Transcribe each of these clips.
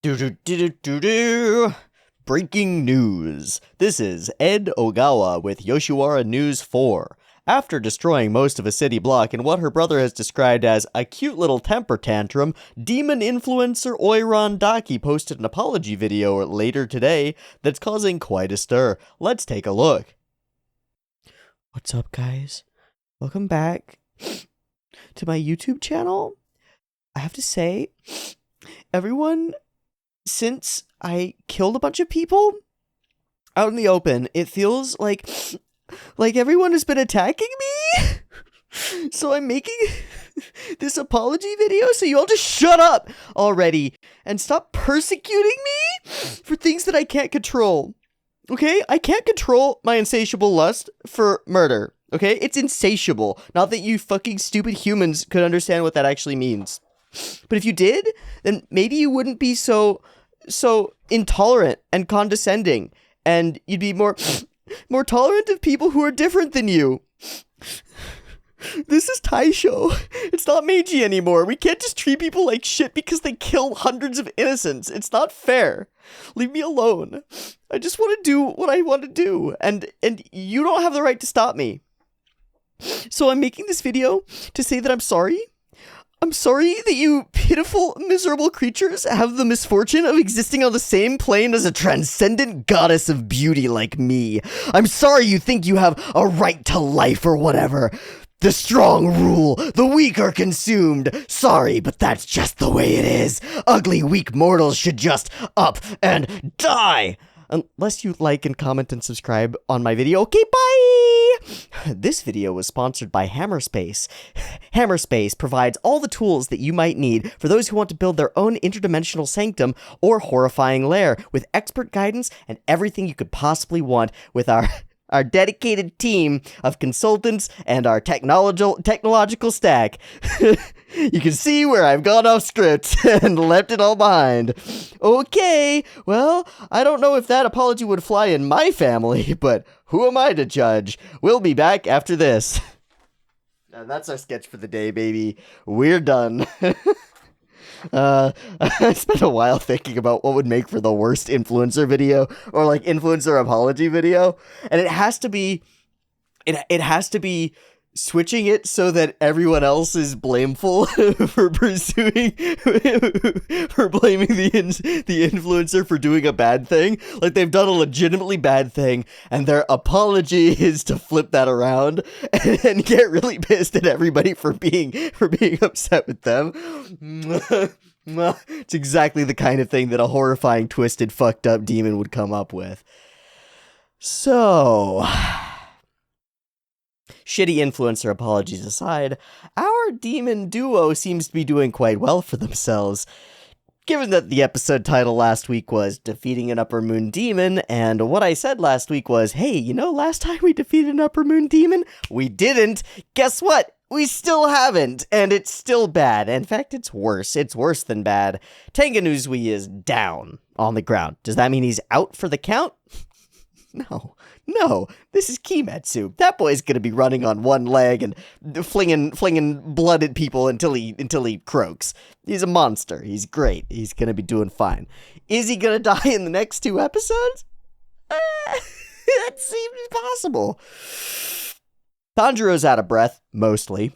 Do-do-do-do-do-do. Breaking news. This is Ed Ogawa with Yoshiwara News 4. After destroying most of a city block in what her brother has described as a cute little temper tantrum, demon influencer Oiran Daki posted an apology video later today that's causing quite a stir. Let's take a look. What's up, guys? Welcome back to my YouTube channel. I have to say, everyone, since I killed a bunch of people out in the open, it feels like everyone has been attacking me. So I'm making this apology video so you all just shut up already and stop persecuting me for things that I can't control. Okay? I can't control my insatiable lust for murder. Okay? It's insatiable. Not that you fucking stupid humans could understand what that actually means. But if you did, then maybe you wouldn't be so intolerant and condescending, and you'd be more tolerant of people who are different than you. This is Taisho. It's not Meiji anymore. We can't just treat people like shit because they kill hundreds of innocents. It's not fair. Leave me alone. I just want to do what I want to do, and you don't have the right to stop me. So I'm making this video to say that I'm sorry. I'm sorry that you pitiful, miserable creatures have the misfortune of existing on the same plane as a transcendent goddess of beauty like me. I'm sorry you think you have a right to life or whatever. The strong rule, the weak are consumed. Sorry, but that's just the way it is. Ugly, weak mortals should just up and die. Unless you like and comment and subscribe on my video. Okay, bye! This video was sponsored by Hammerspace. Hammerspace provides all the tools that you might need for those who want to build their own interdimensional sanctum or horrifying lair with expert guidance and everything you could possibly want with our dedicated team of consultants and our technological stack. You can see where I've gone off script and left it all behind. Okay, well, I don't know if that apology would fly in my family, but who am I to judge? We'll be back after this. And that's our sketch for the day, baby. We're done. I spent a while thinking about what would make for the worst influencer video, or like influencer apology video, and it has to be switching it so that everyone else is blameful for blaming the influencer for doing a bad thing. Like they've done a legitimately bad thing, and their apology is to flip that around and get really pissed at everybody for being upset with them. It's exactly the kind of thing that a horrifying, twisted, fucked up demon would come up with. So, shitty influencer apologies aside, our demon duo seems to be doing quite well for themselves. Given that the episode title last week was Defeating an Upper Moon Demon, and what I said last week was, hey, you know, last time we defeated an Upper Moon Demon, we didn't. Guess what? We still haven't, and it's still bad. In fact, it's worse. It's worse than bad. Tengenuzui is down on the ground. Does that mean he's out for the count? No, this is Kimetsu. That boy's gonna be running on one leg and flinging blood at people until he croaks. He's a monster. He's great. He's gonna be doing fine. Is he gonna die in the next 2 episodes? That seems possible. Tanjiro's out of breath, mostly.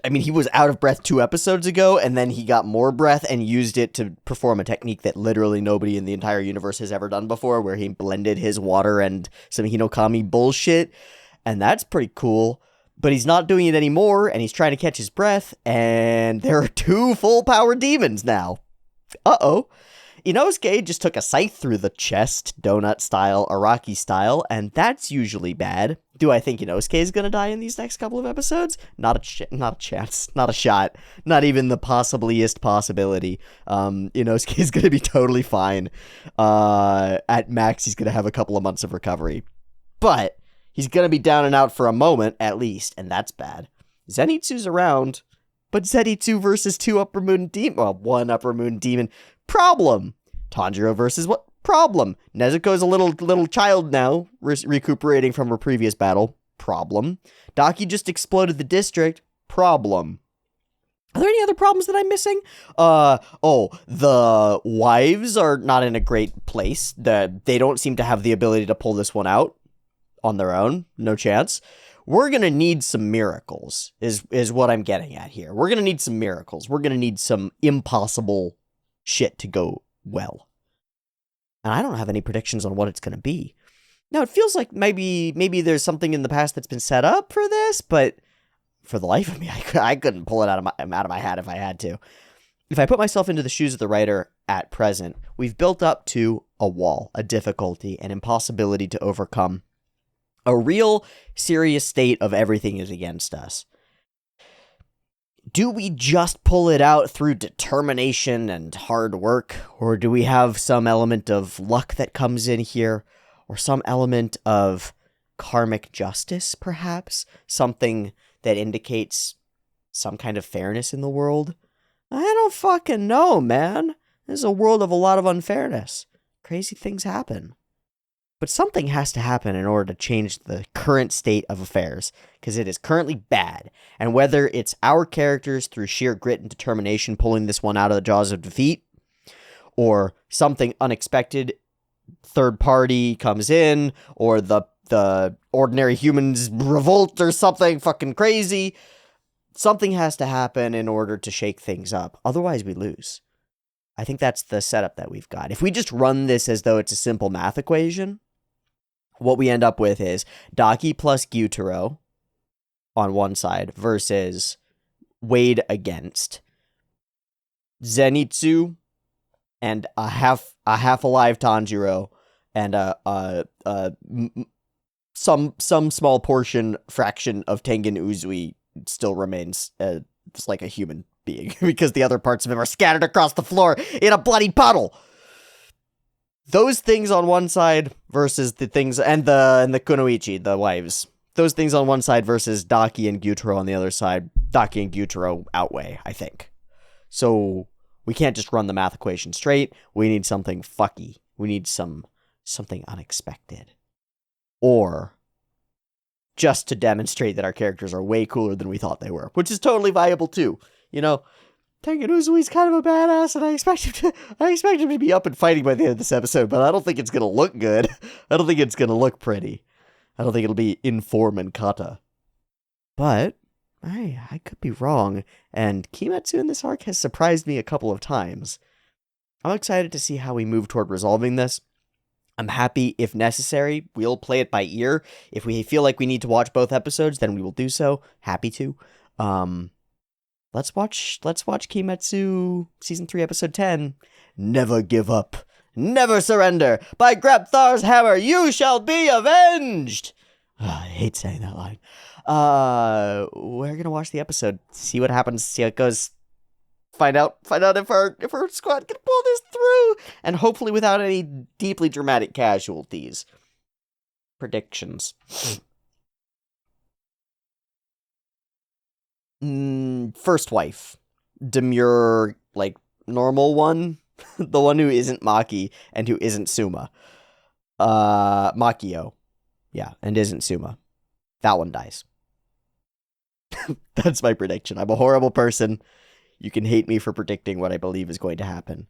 I mean, he was out of breath 2 episodes ago, and then he got more breath and used it to perform a technique that literally nobody in the entire universe has ever done before, where he blended his water and some Hinokami bullshit, and that's pretty cool. But he's not doing it anymore, and he's trying to catch his breath, and there are 2 full-power demons now. Uh-oh. Inosuke just took a scythe through the chest, donut style, Araki style, and that's usually bad. Do I think Inosuke is going to die in these next couple of episodes? Not a chance. Not a shot. Not even the possibliest possibility. Inosuke is going to be totally fine. At max, he's going to have a couple of months of recovery. But he's going to be down and out for a moment, at least, and that's bad. Zenitsu's around, but Zenitsu versus 2 Upper Moon Demon... Well, 1 Upper Moon Demon. Problem. Tanjiro versus what? Problem. Nezuko's a little child now, recuperating from her previous battle. Problem. Daki just exploded the district. Problem. Are there any other problems that I'm missing? The wives are not in a great place. They don't seem to have the ability to pull this one out on their own. No chance. We're gonna need some miracles, is what I'm getting at here. We're gonna need some miracles. We're gonna need some impossible shit to go well. And I don't have any predictions on what it's gonna be. Now, it feels like maybe there's something in the past that's been set up for this, but for the life of me, I couldn't pull it out of my hat if I had to. If I put myself into the shoes of the writer at present, we've built up to a wall, a difficulty, an impossibility to overcome. A real serious state of everything is against us. Do we just pull it out through determination and hard work? Or do we have some element of luck that comes in here? Or some element of karmic justice, perhaps? Something that indicates some kind of fairness in the world? I don't fucking know, man. This is a world of a lot of unfairness. Crazy things happen. But something has to happen in order to change the current state of affairs, because it is currently bad. And whether it's our characters through sheer grit and determination pulling this one out of the jaws of defeat, or something unexpected, third party comes in, or the ordinary humans revolt or something fucking crazy, something has to happen in order to shake things up. Otherwise, we lose. I think that's the setup that we've got. If we just run this as though it's a simple math equation, what we end up with is Daki plus Gyutaro on one side versus weighed against Zenitsu and a half alive Tanjiro and some small fraction of Tengen Uzui still remains just like a human being because the other parts of him are scattered across the floor in a bloody puddle. Those things on one side versus the things and the Kunoichi, the wives. Those things on one side versus Daki and Gyutaro on the other side. Daki and Gyutaro outweigh, I think. So we can't just run the math equation straight. We need something fucky. We need something unexpected. Or just to demonstrate that our characters are way cooler than we thought they were, which is totally viable too. You know, Tengen Uzui's kind of a badass, and I expect him to be up and fighting by the end of this episode, but I don't think it's gonna look good. I don't think it's gonna look pretty. I don't think it'll be in form and kata. But I could be wrong, and Kimetsu in this arc has surprised me a couple of times. I'm excited to see how we move toward resolving this. I'm happy, if necessary, we'll play it by ear. If we feel like we need to watch both episodes, then we will do so. Happy to. Let's watch Kimetsu Season 3, Episode 10. Never give up. Never surrender. By Grabthar's hammer, you shall be avenged. I hate saying that line. We're gonna watch the episode, see what happens, see how it goes. Find out if our squad can pull this through, and hopefully without any deeply dramatic casualties. Predictions. First wife. Demure, like, normal one. The one who isn't Maki and who isn't Suma. Makio. Yeah, and isn't Suma. That one dies. That's my prediction. I'm a horrible person. You can hate me for predicting what I believe is going to happen.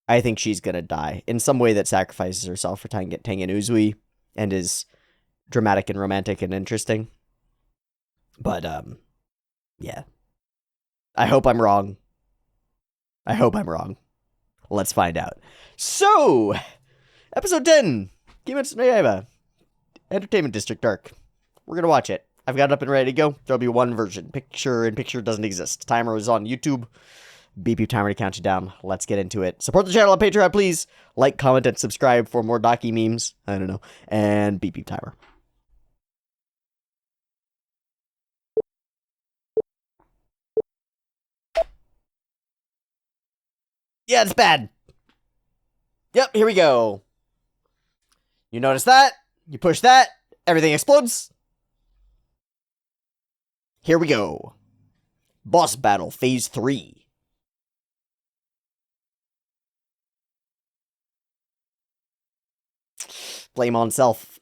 I think she's gonna die in some way that sacrifices herself for Tengen Uzui and is dramatic and romantic and interesting. But, yeah. I hope I'm wrong. Let's find out. So, episode 10, Kimetsu no Yaiba, Entertainment District Arc. We're gonna watch it. I've got it up and ready to go. There'll be one version. Picture doesn't exist. Timer is on YouTube. Beep timer to count you down. Let's get into it. Support the channel on Patreon, please. Like, comment, and subscribe for more Daki memes. I don't know. And beep timer. Yeah, it's bad. Yep, here we go. You notice that? You push that. Everything explodes. Here we go. Boss battle, phase 3. Blame on self.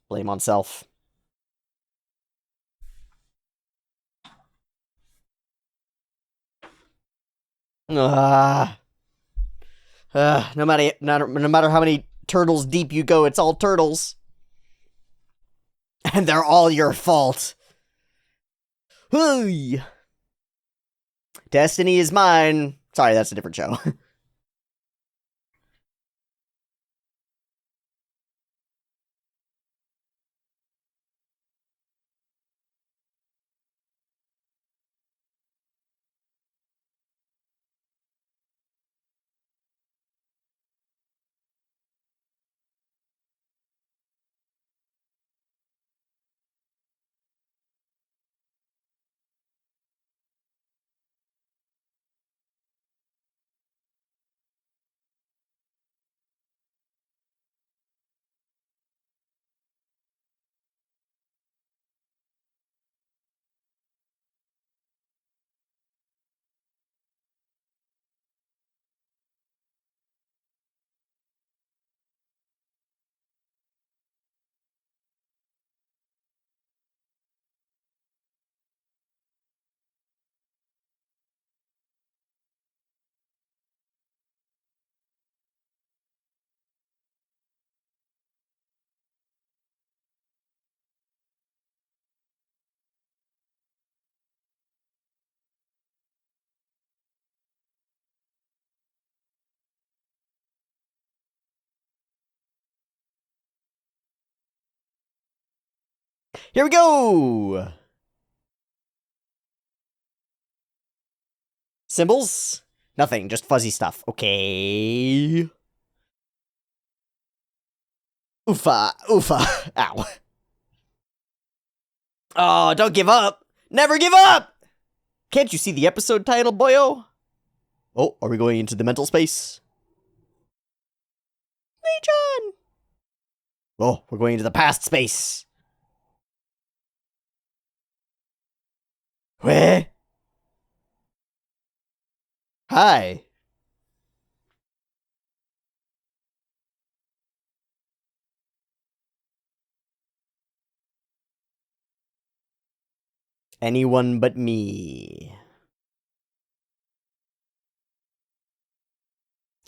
Blame on self. Ah. No matter how many turtles deep you go, it's all turtles. And they're all your fault. Hey. Destiny is mine. Sorry, that's a different show. Here we go! Symbols? Nothing, just fuzzy stuff. Okay. Oofa, oofa. Ow. Oh, don't give up! Never give up! Can't you see the episode title, boyo? Oh, are we going into the mental space? John! Oh, we're going into the past space. Where? Hi. Anyone but me.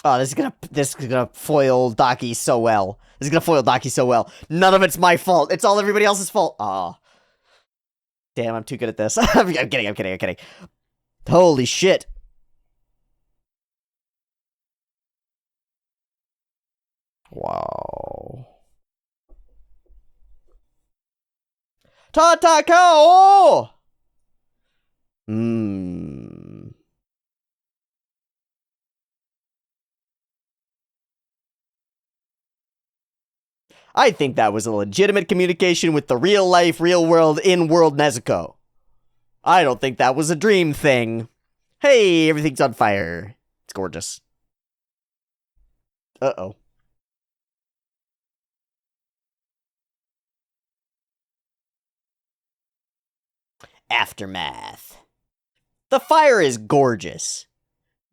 Oh, this is gonna foil Daki so well. This is gonna foil Daki so well. None of it's my fault. It's all everybody else's fault. Oh. Damn, I'm too good at this. I'm kidding. Holy shit. Wow. Tatakao! Mmm. I think that was a legitimate communication with the real life, real world, in-world Nezuko. I don't think that was a dream thing. Hey, everything's on fire. It's gorgeous. Uh-oh. Aftermath. The fire is gorgeous.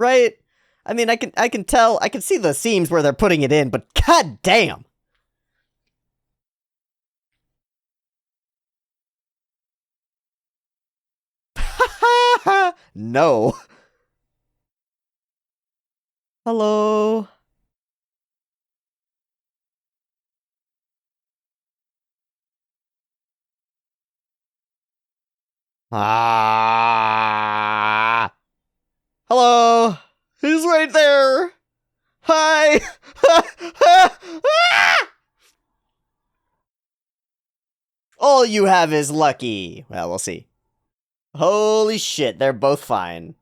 Right? I mean, I can tell, I can see the seams where they're putting it in, but god damn! No. Hello? Ah. Hello? He's right there! Hi! All you have is lucky. Well, we'll see. Holy shit, they're both fine.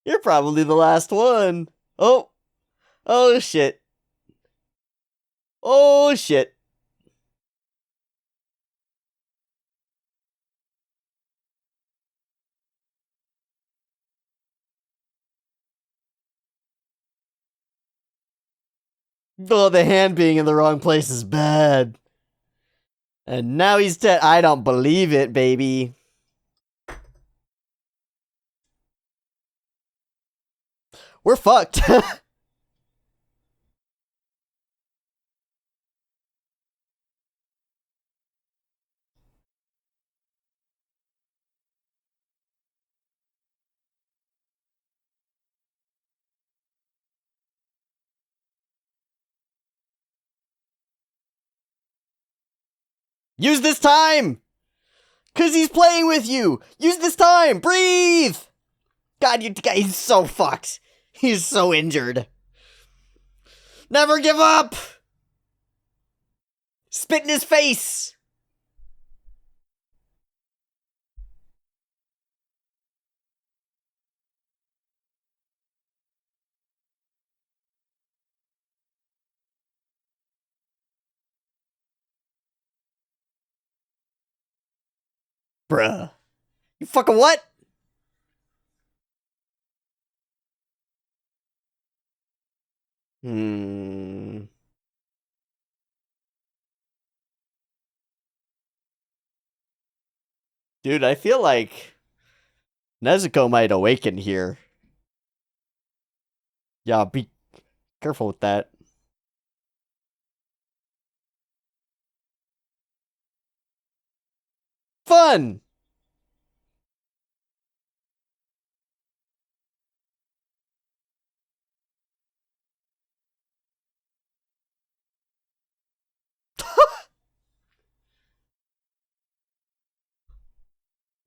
You're probably the last one. Oh. Oh shit. Oh shit. Oh, the hand being in the wrong place is bad. And now he's dead. I don't believe it, baby. We're fucked. Use this time! Cause he's playing with you! Use this time! Breathe! God, he's so fucked. He's so injured. Never give up! Spit in his face! Bruh. You fucking what? Dude, I feel like Nezuko might awaken here. Yeah, be careful with that. Fun!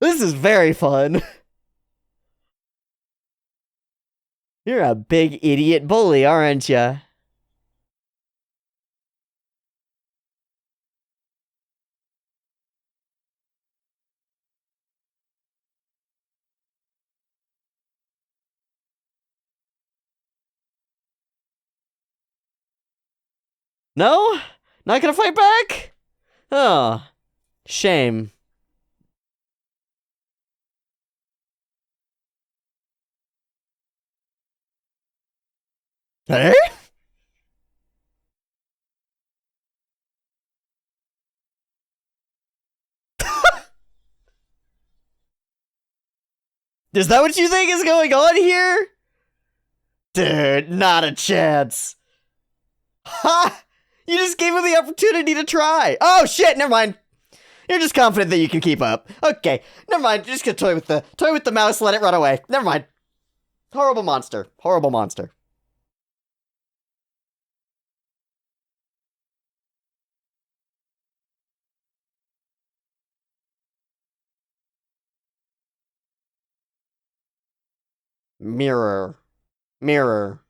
This is very fun. You're a big idiot bully, aren't ya? No? Not gonna fight back? Oh, shame. Hey? Is that what you think is going on here? Dude, not a chance. Ha! You just gave him the opportunity to try. Oh shit, never mind. You're just confident that you can keep up. Okay, never mind. You're just gonna toy with the mouse, let it run away. Never mind. Horrible monster. Horrible monster. Mirror. Mirror.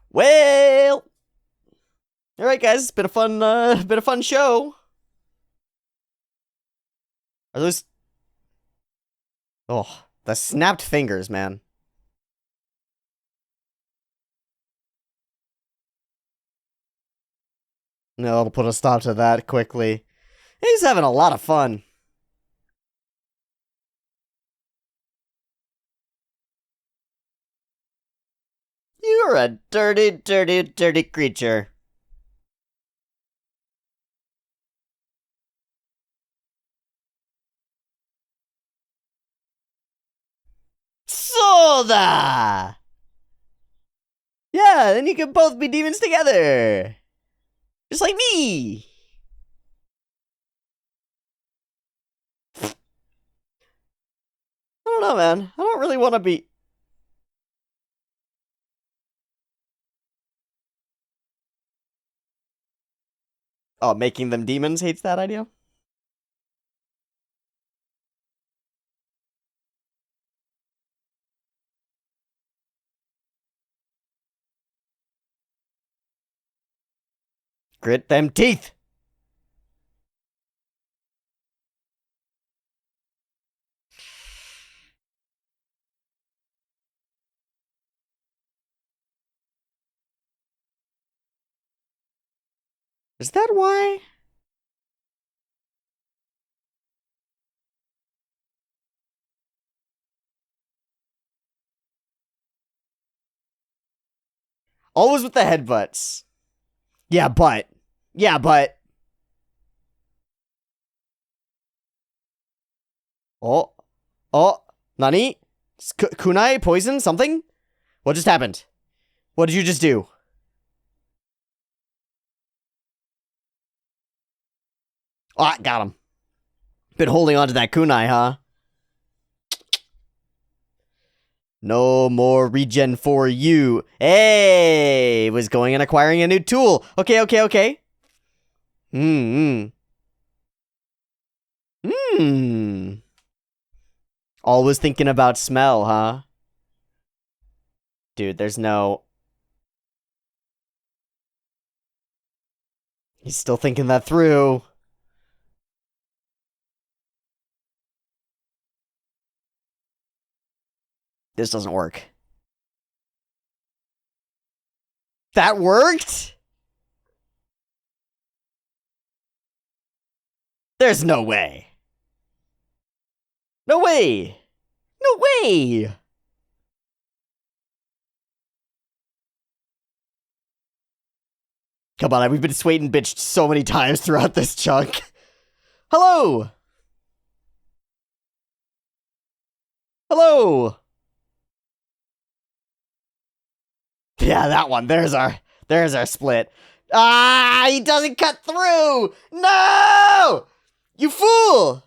Well, all right, guys. It's been a fun show. Are those? Oh, the snapped fingers, man. No, I'll put a stop to that quickly. He's having a lot of fun. You're a dirty, dirty, dirty creature. Soda! Yeah, then you can both be demons together. Just like me. I don't know, man. I don't really want to be... Oh, making them demons hates that idea? Grit them teeth. Is that why? Always with the headbutts. Yeah, but. Yeah, but. Oh. Oh. Nani? Kunai? Poison? Something? What just happened? What did you just do? Ah, got him. Been holding on to that kunai, huh? No more regen for you. Hey, was going and acquiring a new tool. Okay. Always thinking about smell, huh? Dude, there's no... He's still thinking that through. This doesn't work. That worked? There's no way. No way. No way. Come on, we've been swayed and bitched so many times throughout this chunk. Hello. Hello. Yeah, that one. There's our split. Ah, he doesn't cut through. No! You fool!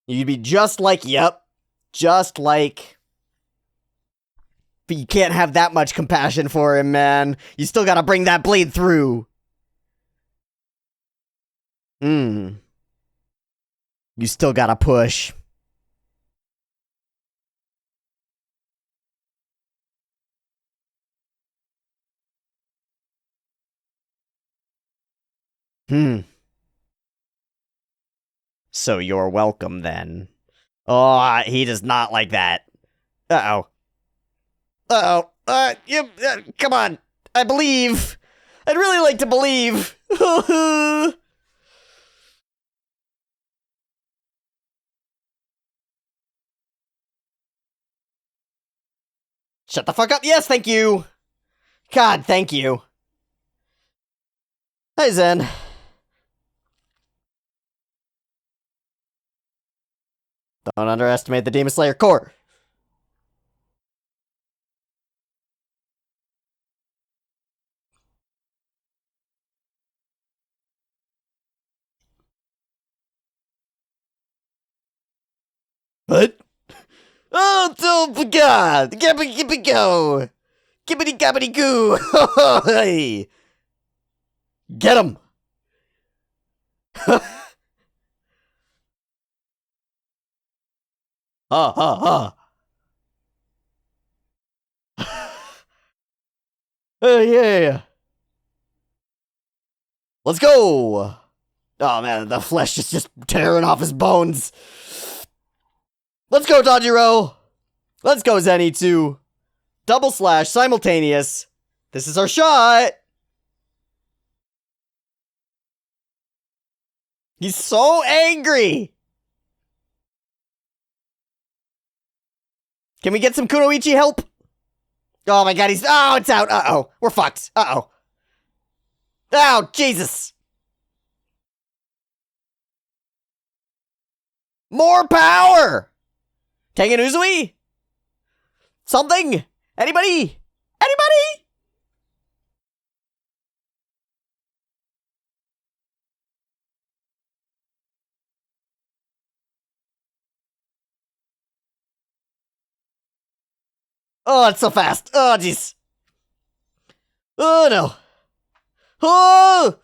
You'd be just like, yep. Just like... But you can't have that much compassion for him, man. You still gotta bring that blade through. You still gotta push. So you're welcome, then. Oh, he does not like that. Uh-oh. Come on. I believe. I'd really like to believe. Shut the fuck up. Yes, thank you. God, thank you. Hi, Zen. Don't underestimate the Demon Slayer core. What? Oh, God! Gibbity go! Gibbity gabbity goo! Hey! Get him! Ha! Yeah! Let's go! Oh man, the flesh is just tearing off his bones. Let's go, Tanjiro! Let's go, Zenitsu! Double slash, simultaneous. This is our shot! He's so angry! Can we get some Kunoichi help? Oh my god, oh, it's out! Uh-oh. We're fucked. Uh-oh. Oh, Jesus! More power! Tengen Uzui? Something? Anybody? Anybody? Oh, it's so fast. Oh, jeez. Oh, no. Oh!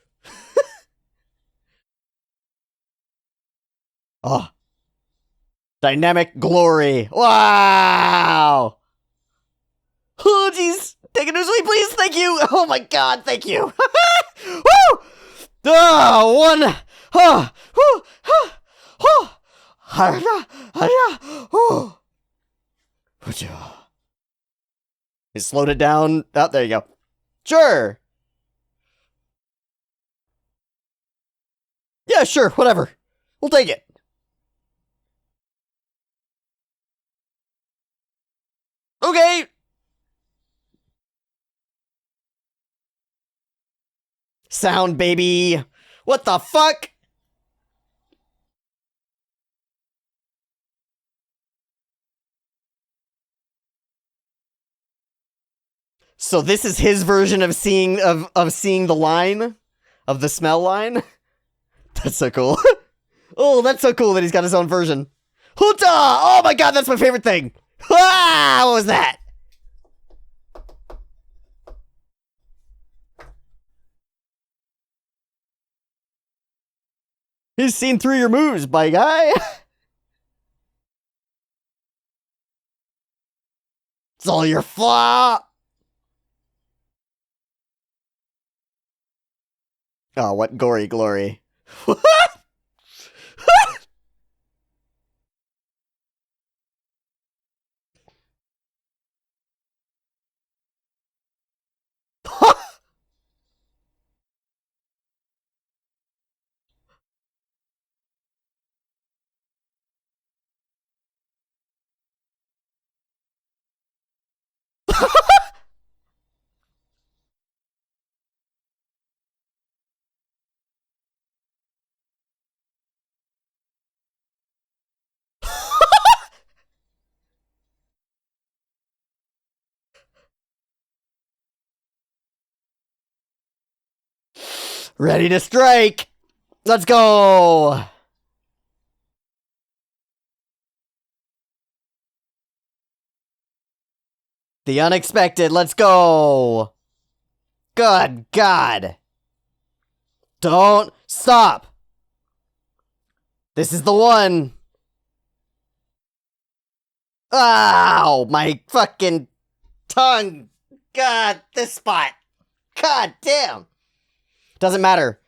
Oh. Dynamic glory. Wow! Oh, jeez. Take it easily, please. Thank you. Oh, my God. Thank you. Woo! Oh, one. Oh, oh, oh, oh. He slowed it down. Oh, there you go. Sure. Yeah, sure. Whatever. We'll take it. Okay. Sound, baby. What the fuck? So this is his version of seeing seeing the line of the smell line. That's so cool. Oh, that's so cool that he's got his own version. Huta! Oh my god, that's my favorite thing. Ah, what was that? He's seen through your moves, my guy. It's all your flaw. Oh, what gory glory. Ready to strike. Let's go. The unexpected. Let's go. Good God. Don't stop. This is the one. Ow, my fucking tongue. God, this spot. God damn. Doesn't matter.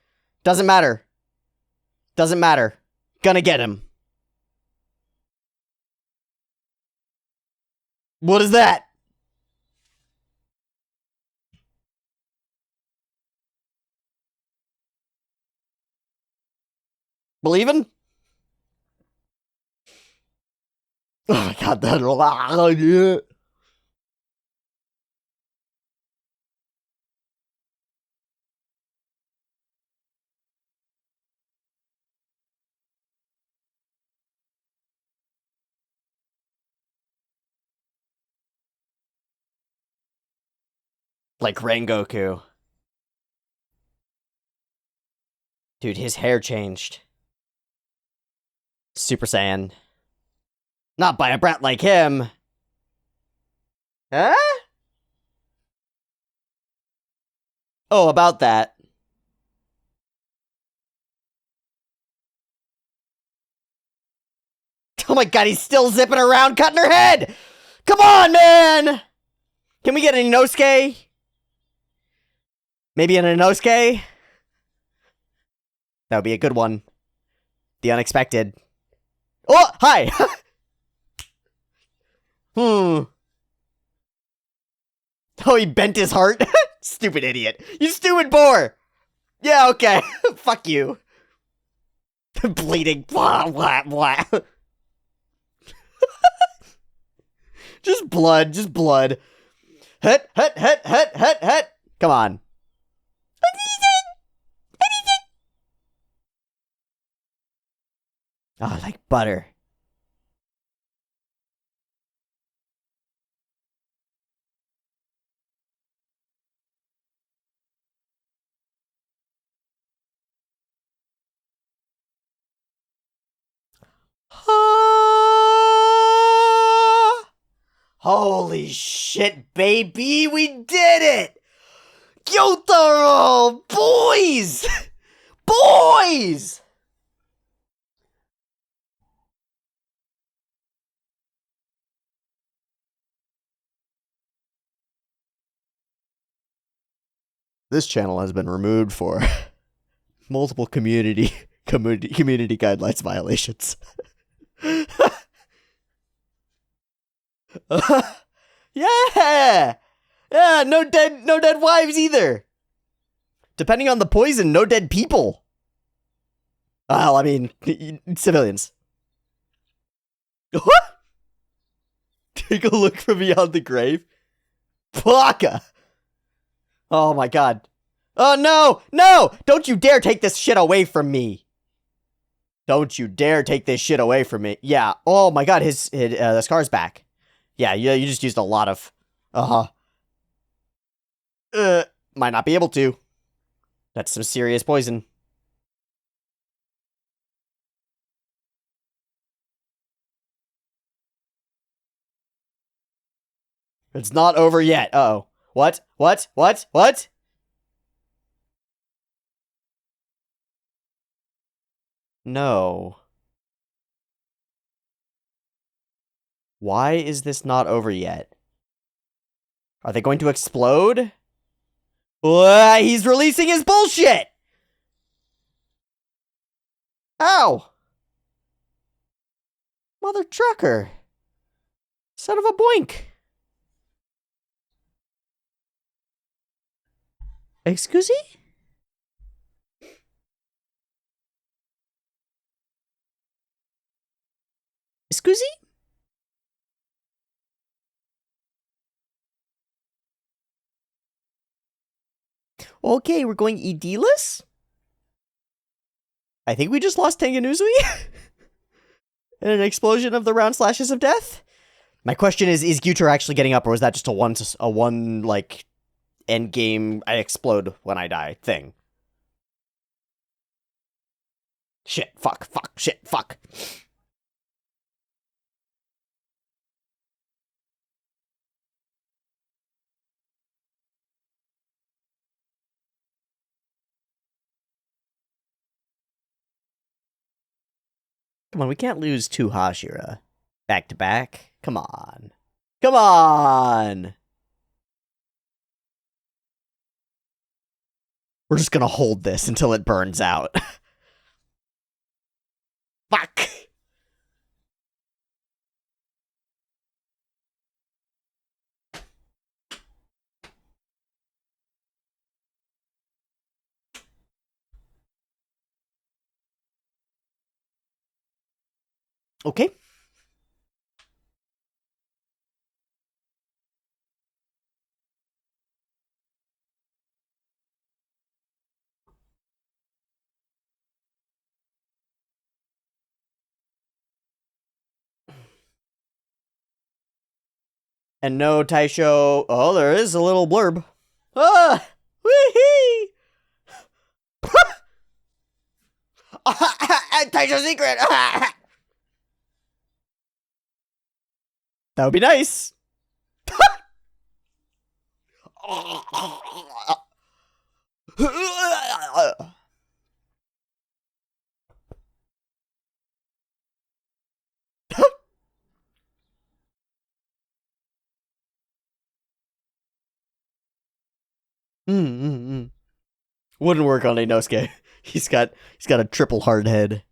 Doesn't matter. Doesn't matter. Gonna get him. What is that? Believing? Oh my god, that. Like Rengoku. Dude, his hair changed. Super Saiyan. Not by a brat like him. Huh? Oh, about that. Oh my god, he's still zipping around cutting her head! Come on, man! Can we get an Inosuke? Maybe an Inosuke? That would be a good one. The unexpected. Oh, hi! Oh, he bent his heart? Stupid idiot. You stupid boar! Yeah, okay. Fuck you. Bleeding. Blah, blah, blah. Just blood, just blood. Hut, hut, hut, hut, hut, hut. Come on. Oh, like butter. Holy shit, baby, we did it! Gyotaro! Boys! Boys! This channel has been removed for multiple community guidelines violations. Yeah! Yeah, no dead wives either. Depending on the poison, no dead people. Well, I mean, civilians. Take a look from beyond the grave. Plaka! Oh my god. Oh no! No! Don't you dare take this shit away from me! Don't you dare take this shit away from me. Yeah. Oh my god, the scar's back. Yeah, you just used a lot of... Might not be able to. That's some serious poison. It's not over yet. Uh-oh. What? What? What? What? No. Why is this not over yet? Are they going to explode? He's releasing his bullshit! Ow! Mother trucker. Son of a boink. Excuse me? Excuse me? Okay, we're going ED-less? I think we just lost Tengenuzui in an explosion of the round slashes of death. My question is Gyutar actually getting up, or is that just a one like end game I explode when I die thing? Shit, fuck, shit, fuck. Come on, we can't lose two Hashira. Back to back? Come on. Come on! We're just gonna hold this until it burns out. Fuck! Okay. And no, Taisho. Oh, there is a little blurb. Ah! Wee-hee! Taisho secret! That would be nice. Wouldn't work on Inosuke. He's got a triple hard head.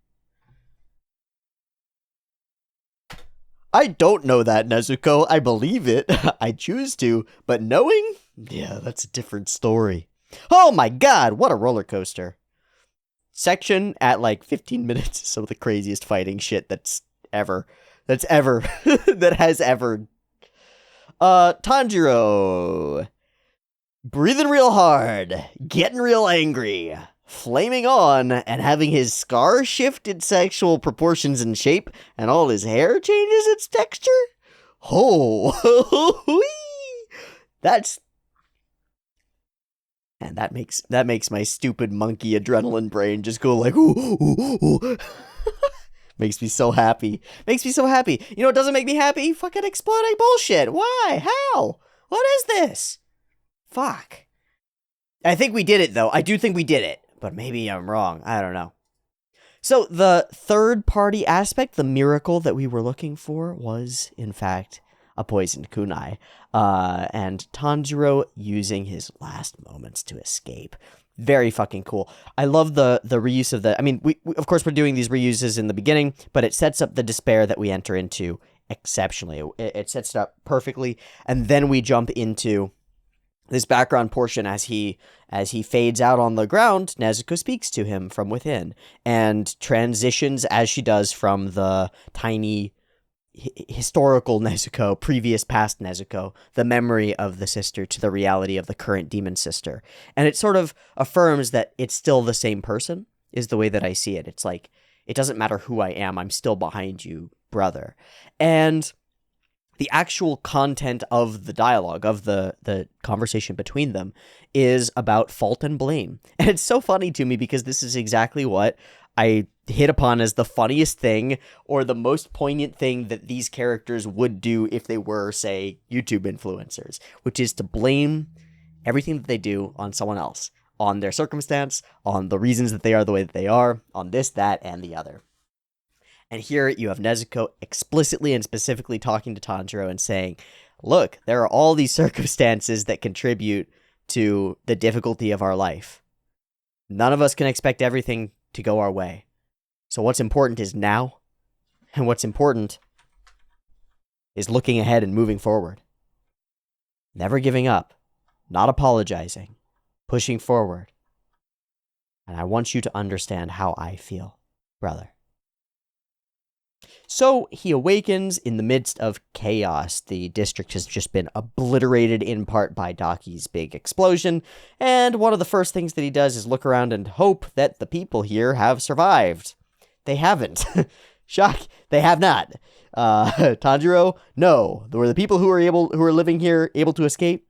I don't know that, Nezuko. I believe it. I choose to, but knowing? Yeah, that's a different story. Oh my god, what a roller coaster. Section at like 15 minutes. Some of the craziest fighting shit that has ever. Tanjiro. Breathing real hard, getting real angry, flaming on, and having his scar shift its sexual proportions and shape, and all his hair changes its texture? Oh, that's... And that makes my stupid monkey adrenaline brain just go like, ooh. Makes me so happy. Makes me so happy. You know what doesn't make me happy? Fucking exploding bullshit. Why? How? What is this? Fuck. I think we did it, though. I do think we did it. But maybe I'm wrong. I don't know. So, the third-party aspect, the miracle that we were looking for, was, in fact, a poisoned kunai. And Tanjiro using his last moments to escape. Very fucking cool. I love the reuse of the... I mean, we of course, we're doing these reuses in the beginning, but it sets up the despair that we enter into exceptionally. It sets it up perfectly. And then we jump into... this background portion as he fades out on the ground. Nezuko speaks to him from within and transitions as she does from the tiny historical Nezuko, previous past Nezuko, the memory of the sister to the reality of the current demon sister. And it sort of affirms that it's still the same person, is the way that I see it. It's like, it doesn't matter who I am, I'm still behind you, brother. And the actual content of the dialogue, of the conversation between them, is about fault and blame. And it's so funny to me because this is exactly what I hit upon as the funniest thing or the most poignant thing that these characters would do if they were, say, YouTube influencers, which is to blame everything that they do on someone else, on their circumstance, on the reasons that they are the way that they are, on this, that, and the other. And here you have Nezuko explicitly and specifically talking to Tanjiro and saying, look, there are all these circumstances that contribute to the difficulty of our life. None of us can expect everything to go our way. So what's important is now, and what's important is looking ahead and moving forward. Never giving up, not apologizing, pushing forward. And I want you to understand how I feel, brother. So he awakens in the midst of chaos. The district has just been obliterated in part by Daki's big explosion, and one of the first things that he does is look around and hope that the people here have survived. They haven't. Shock, they have not. Tanjiro, no. Were the people who are living here able to escape?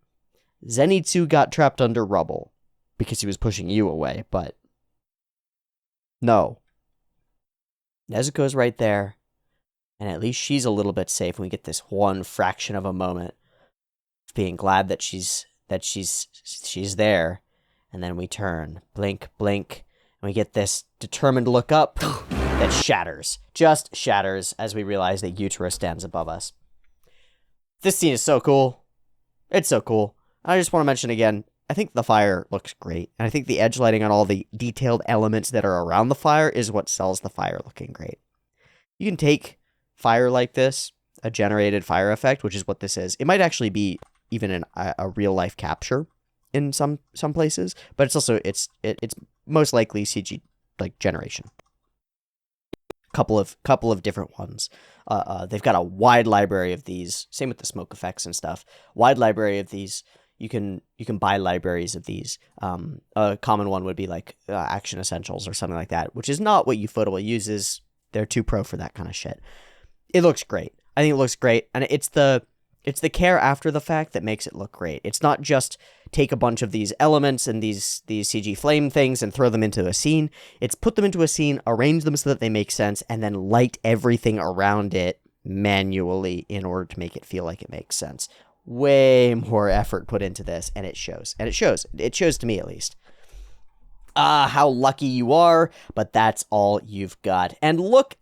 Zenitsu got trapped under rubble because he was pushing you away, but no. Nezuko's right there. And at least she's a little bit safe. And we get this one fraction of a moment of being glad that she's there. And then we turn, blink, blink, and we get this determined look up that shatters, just shatters, as we realize that Yutaro stands above us. This scene is so cool. It's so cool. I just want to mention again, I think the fire looks great. And I think the edge lighting on all the detailed elements that are around the fire is what sells the fire looking great. You can take fire like this, a generated fire effect, which is what this is. It might actually be even a real life capture in some places, but it's also it's most likely CG like generation. Couple of different ones. They've got a wide library of these. Same with the smoke effects and stuff. Wide library of these. You can buy libraries of these. A common one would be like Action Essentials or something like that, which is not what Ufotable uses. They're too pro for that kind of shit. It looks great. I think it looks great, and it's the care after the fact that makes it look great. It's not just take a bunch of these elements and these CG flame things and throw them into a scene. It's put them into a scene, arrange them so that they make sense, and then light everything around it manually in order to make it feel like it makes sense. Way more effort put into this, and it shows. And it shows. It shows to me, at least. How lucky you are, but that's all you've got. And look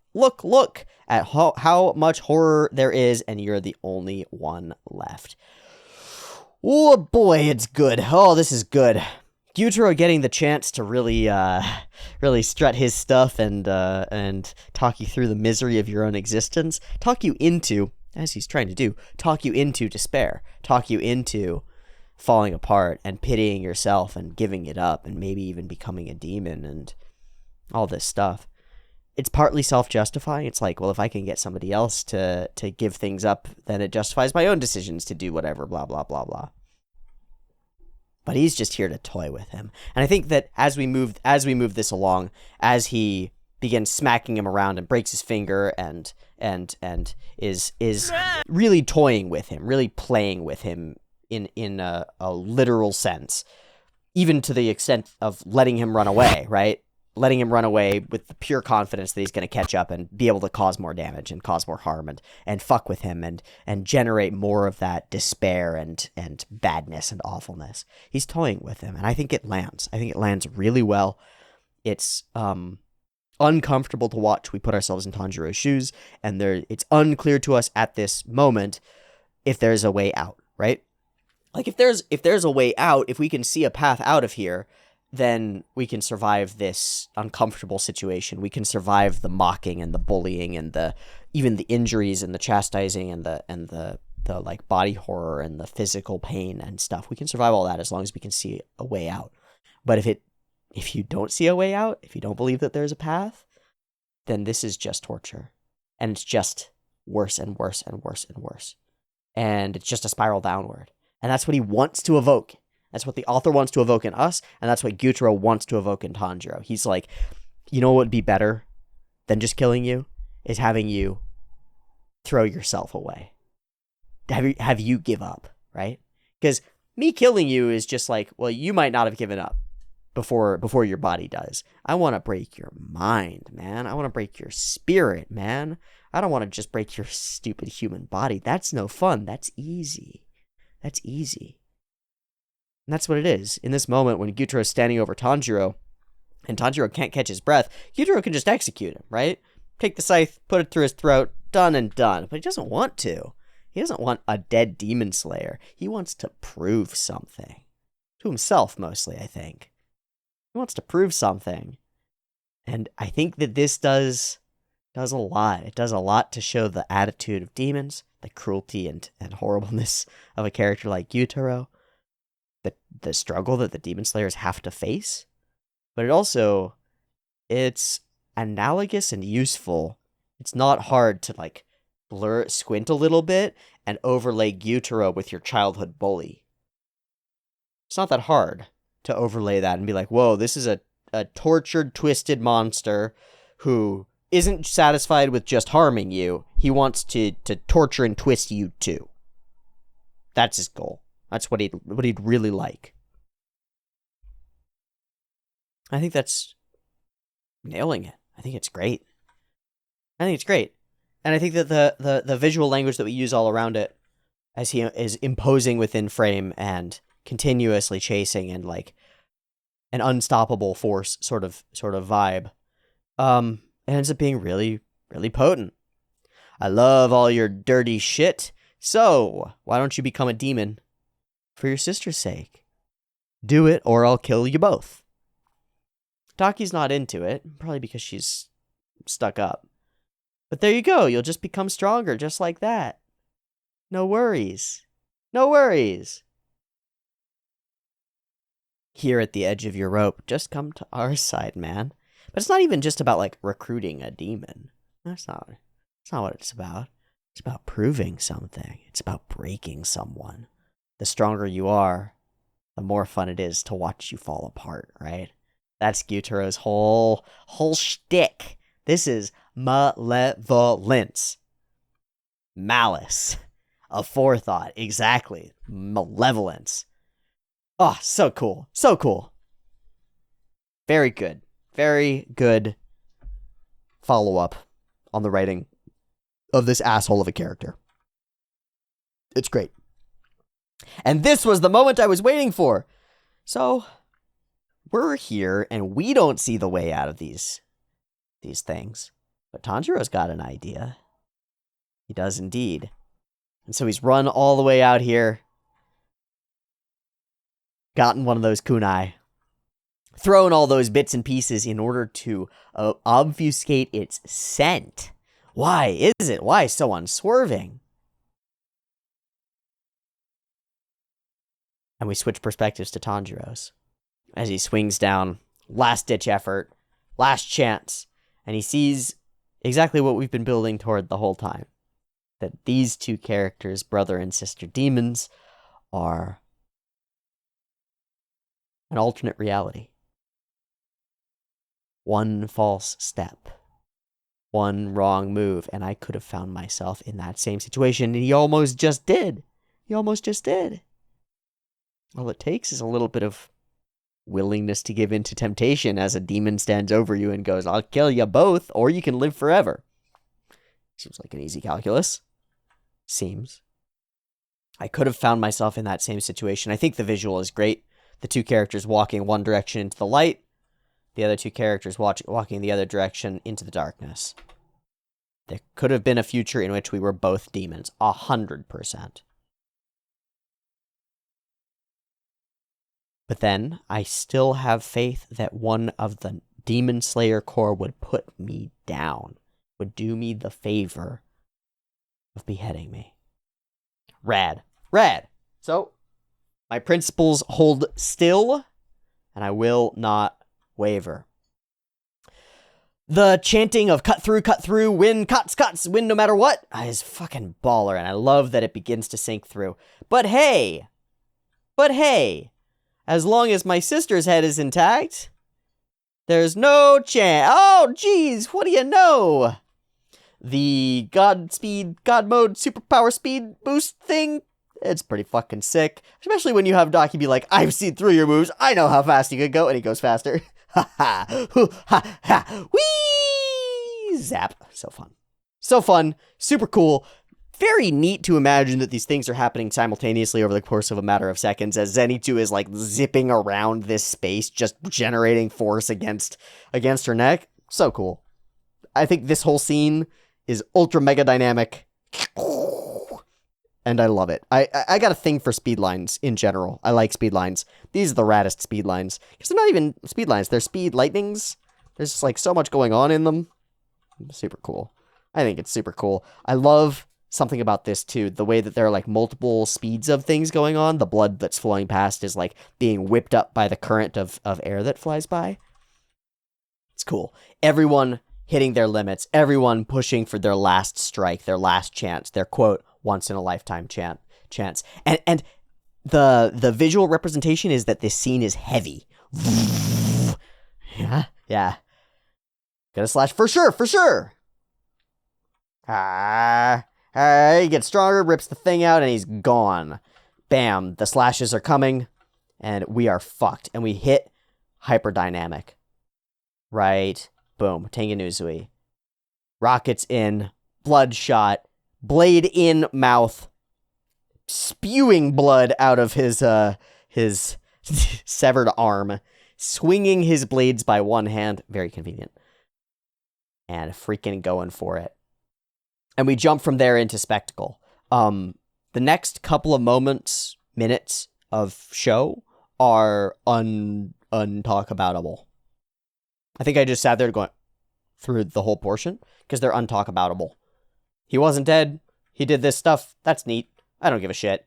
at how much horror there is, and you're the only one left. Oh boy, it's good. Oh, this is good. Gyutaro getting the chance to really strut his stuff and talk you through the misery of your own existence. Talk you into, as he's trying to do, talk you into despair. Talk you into falling apart and pitying yourself and giving it up and maybe even becoming a demon and all this stuff. It's partly self-justifying. It's like, well, if I can get somebody else to give things up, then it justifies my own decisions to do whatever, blah, blah, blah, blah. But he's just here to toy with him. And I think that as we move this along, as he begins smacking him around and breaks his finger and is really toying with him, really playing with him in a literal sense, even to the extent of letting him run away, right? Letting him run away with the pure confidence that he's going to catch up and be able to cause more damage and cause more harm and fuck with him and generate more of that despair and badness and awfulness. He's toying with him, and I think it lands. I think it lands really well. It's uncomfortable to watch. We put ourselves in Tanjiro's shoes, and it's unclear to us at this moment if there's a way out, right? Like if there's a way out, if we can see a path out of here, then we can survive this uncomfortable situation. We can survive the mocking and the bullying and even the injuries and the chastising and the like body horror and the physical pain and stuff. We can survive all that as long as we can see a way out. But if you don't see a way out, if you don't believe that there's a path, then this is just torture. And it's just worse and worse and worse and worse. And it's just a spiral downward. And that's what he wants to evoke. That's what the author wants to evoke in us, and that's what Gyutaro wants to evoke in Tanjiro. He's like, you know what would be better than just killing you? Is having you throw yourself away. Have you give up, right? Because me killing you is just like, well, you might not have given up. before your body does. I want to break your mind, man. I want to break your spirit, man. I don't want to just break your stupid human body. That's no fun. That's easy. That's easy. And that's what it is. In this moment, when Gyutero's standing over Tanjiro, and Tanjiro can't catch his breath, Gyutaro can just execute him, right? Take the scythe, put it through his throat, done and done. But he doesn't want to. He doesn't want a dead demon slayer. He wants to prove something. To himself, mostly, I think. He wants to prove something. And I think that this does a lot. It does a lot to show the attitude of demons, the cruelty and horribleness of a character like Gyutaro, the struggle that the demon slayers have to face. But it's analogous and useful. It's not hard to, like, squint a little bit and overlay Gyutaro with your childhood bully. It's not that hard to overlay that and be like, whoa, this is a tortured, twisted monster who isn't satisfied with just harming you. He wants to torture and twist you too. That's his goal. That's what he'd really like. I think that's nailing it. I think it's great. And I think that the visual language that we use all around it, as he is imposing within frame and continuously chasing and like an unstoppable force sort of vibe, it ends up being really, really potent. I love all your dirty shit. So why don't you become a demon for your sister's sake? Do it or I'll kill you both. Taki's not into it, probably because she's stuck up. But there you go, you'll just become stronger just like that. No worries. No worries. Here at the edge of your rope, just come to our side, man. But it's not even just about, like, recruiting a demon. That's not what it's about. It's about proving something. It's about breaking someone. The stronger you are, the more fun it is to watch you fall apart, right? That's Gyutaro's whole shtick. This is malevolence. Malice. A forethought. Exactly. Malevolence. Oh, so cool. So cool. Very good. Very good follow-up on the writing of this asshole of a character. It's great. And this was the moment I was waiting for. So, we're here, and we don't see the way out of these things. But Tanjiro's got an idea. He does indeed. And so he's run all the way out here, gotten one of those kunai, thrown all those bits and pieces in order to obfuscate its scent. Why is it? Why so unswerving? And we switch perspectives to Tanjiro's as he swings down, last-ditch effort, last chance, and he sees exactly what we've been building toward the whole time. That these two characters, brother and sister demons, are an alternate reality. One false step, one wrong move, and I could have found myself in that same situation, and he almost just did. All it takes is a little bit of willingness to give in to temptation as a demon stands over you and goes, I'll kill you both, or you can live forever. Seems like an easy calculus. Seems. I could have found myself in that same situation. I think the visual is great. The two characters walking one direction into the light, the other two characters walking the other direction into the darkness. There could have been a future in which we were both demons. 100%. But then, I still have faith that one of the Demon Slayer Corps would put me down, would do me the favor of beheading me. Rad. So, my principles hold still, and I will not waver. The chanting of cut through, win, cuts, win no matter what, is fucking baller, and I love that it begins to sink through. But hey, as long as my sister's head is intact, there's no chance. Oh, geez, what do you know? The God mode, superpower speed boost thing It's pretty fucking sick. Especially when you have Daki be like, I've seen through your moves. I know how fast you can go. And he goes faster. Ha ha. Ha ha. Whee! Zap. So fun. So fun. Super cool. Very neat to imagine that these things are happening simultaneously over the course of a matter of seconds as Zenitsu is like zipping around this space, just generating force against her neck. So cool. I think this whole scene is ultra mega dynamic. And I love it. I got a thing for speed lines in general. I like speed lines. These are the raddest speed lines. Because they're not even speed lines. They're speed lightnings. There's just like so much going on in them. Super cool. I think it's super cool. I love something about this too. The way that there are like multiple speeds of things going on. The blood that's flowing past is like being whipped up by the current of air that flies by. It's cool. Everyone hitting their limits. Everyone pushing for their last strike, their last chance, their quote, once in a lifetime chance. And the visual representation is that this scene is heavy. Yeah. Gonna slash for sure. He gets stronger, rips the thing out, and he's gone. Bam, the slashes are coming, and we are fucked. And we hit hyperdynamic. Right. Boom. Tengen Uzui. Rockets in. Bloodshot. Blade in mouth. Spewing blood out of his severed arm. Swinging his blades by one hand. Very convenient. And freaking going for it. And we jump from there into spectacle. The next couple of minutes of show are untalkaboutable. I think I just sat there going through the whole portion because they're untalkaboutable. He wasn't dead. He did this stuff. That's neat. I don't give a shit.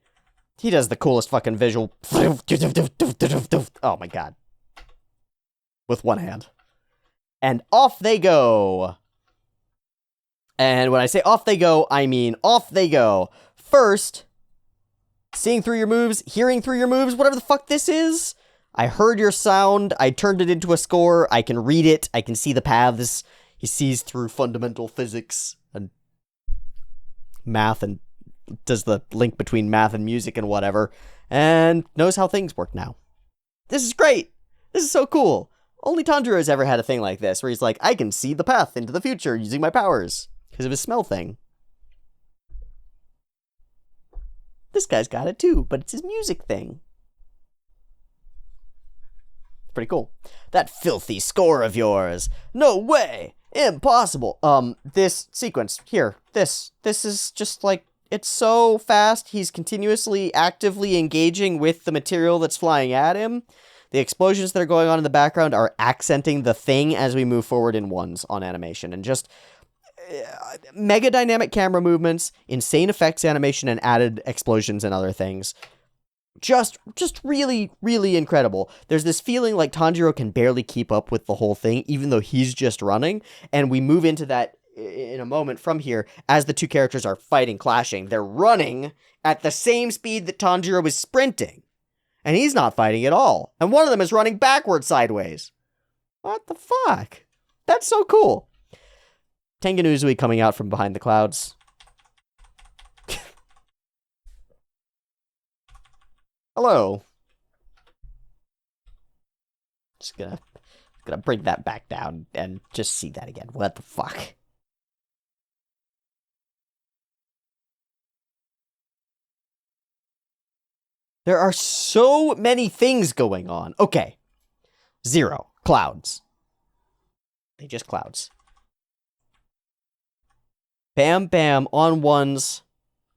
He does the coolest fucking visual. Oh my god. With one hand. And off they go. And when I say off they go, I mean off they go. First, seeing through your moves, hearing through your moves, whatever the fuck this is. I heard your sound. I turned it into a score. I can read it. I can see the paths. He sees through fundamental physics and math and does the link between math and music and whatever. And knows how things work now. This is great. This is so cool. Only Tanjiro has ever had a thing like this, where he's like, I can see the path into the future using my powers. Because of his smell thing. This guy's got it too, but it's his music thing. Pretty cool. That filthy score of yours. No way. Impossible. This sequence here. This is just like, it's so fast. He's continuously actively engaging with the material that's flying at him. The explosions that are going on in the background are accenting the thing as we move forward in ones on animation. And just mega dynamic camera movements, insane effects animation, and added explosions and other things. Just really, really incredible. There's this feeling like Tanjiro can barely keep up with the whole thing, even though he's just running. And we move into that in a moment from here as the two characters are fighting, clashing. They're running at the same speed that Tanjiro is sprinting. And he's not fighting at all. And one of them is running backwards sideways. What the fuck? That's so cool. Tengen Uzui coming out from behind the clouds. Hello. Just gonna bring that back down and just see that again. What the fuck? There are so many things going on. Okay. 0. Clouds. They just clouds. Bam, bam, on ones,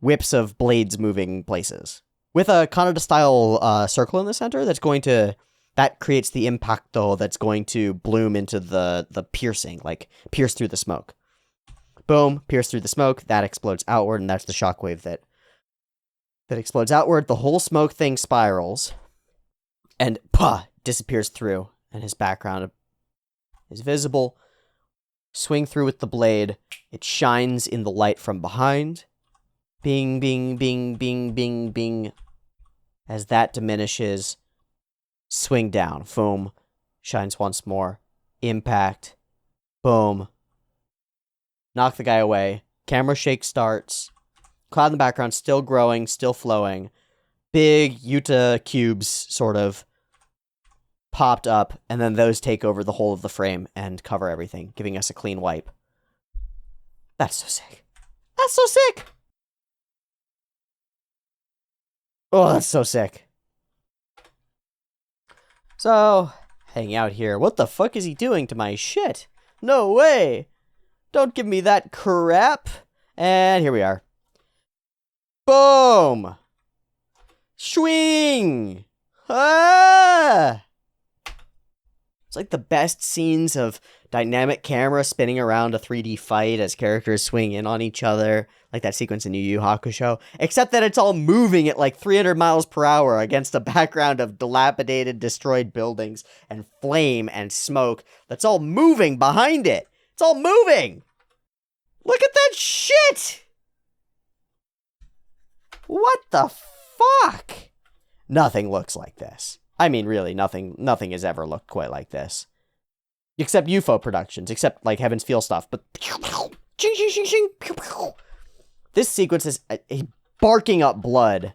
whips of blades moving places. With a Kaneda-style circle in the center that creates the impacto that's going to bloom into the piercing, like pierce through the smoke. Boom, pierce through the smoke, that explodes outward, and that's the shockwave that explodes outward. The whole smoke thing spirals, and disappears through, and his background is visible. Swing through with the blade. It shines in the light from behind. Bing, bing, bing, bing, bing, bing. As that diminishes, swing down. Boom. Shines once more. Impact. Boom. Knock the guy away. Camera shake starts. Cloud in the background, still growing, still flowing. Big Yuta cubes, sort of, popped up, and then those take over the whole of the frame and cover everything, giving us a clean wipe. That's so sick. That's so sick! Oh, that's so sick. So, hanging out here. What the fuck is he doing to my shit? No way! Don't give me that crap! And here we are. Boom! Swing! Ah! It's like the best scenes of dynamic camera spinning around a 3D fight as characters swing in on each other, like that sequence in Yu Yu Hakusho, except that it's all moving at like 300 miles per hour against a background of dilapidated, destroyed buildings and flame and smoke that's all moving behind it. It's all moving! Look at that shit! What the fuck? Nothing looks like this. I mean, really, nothing has ever looked quite like this. Except UFO productions, except, like, Heaven's Feel stuff, but... This sequence is a barking up blood.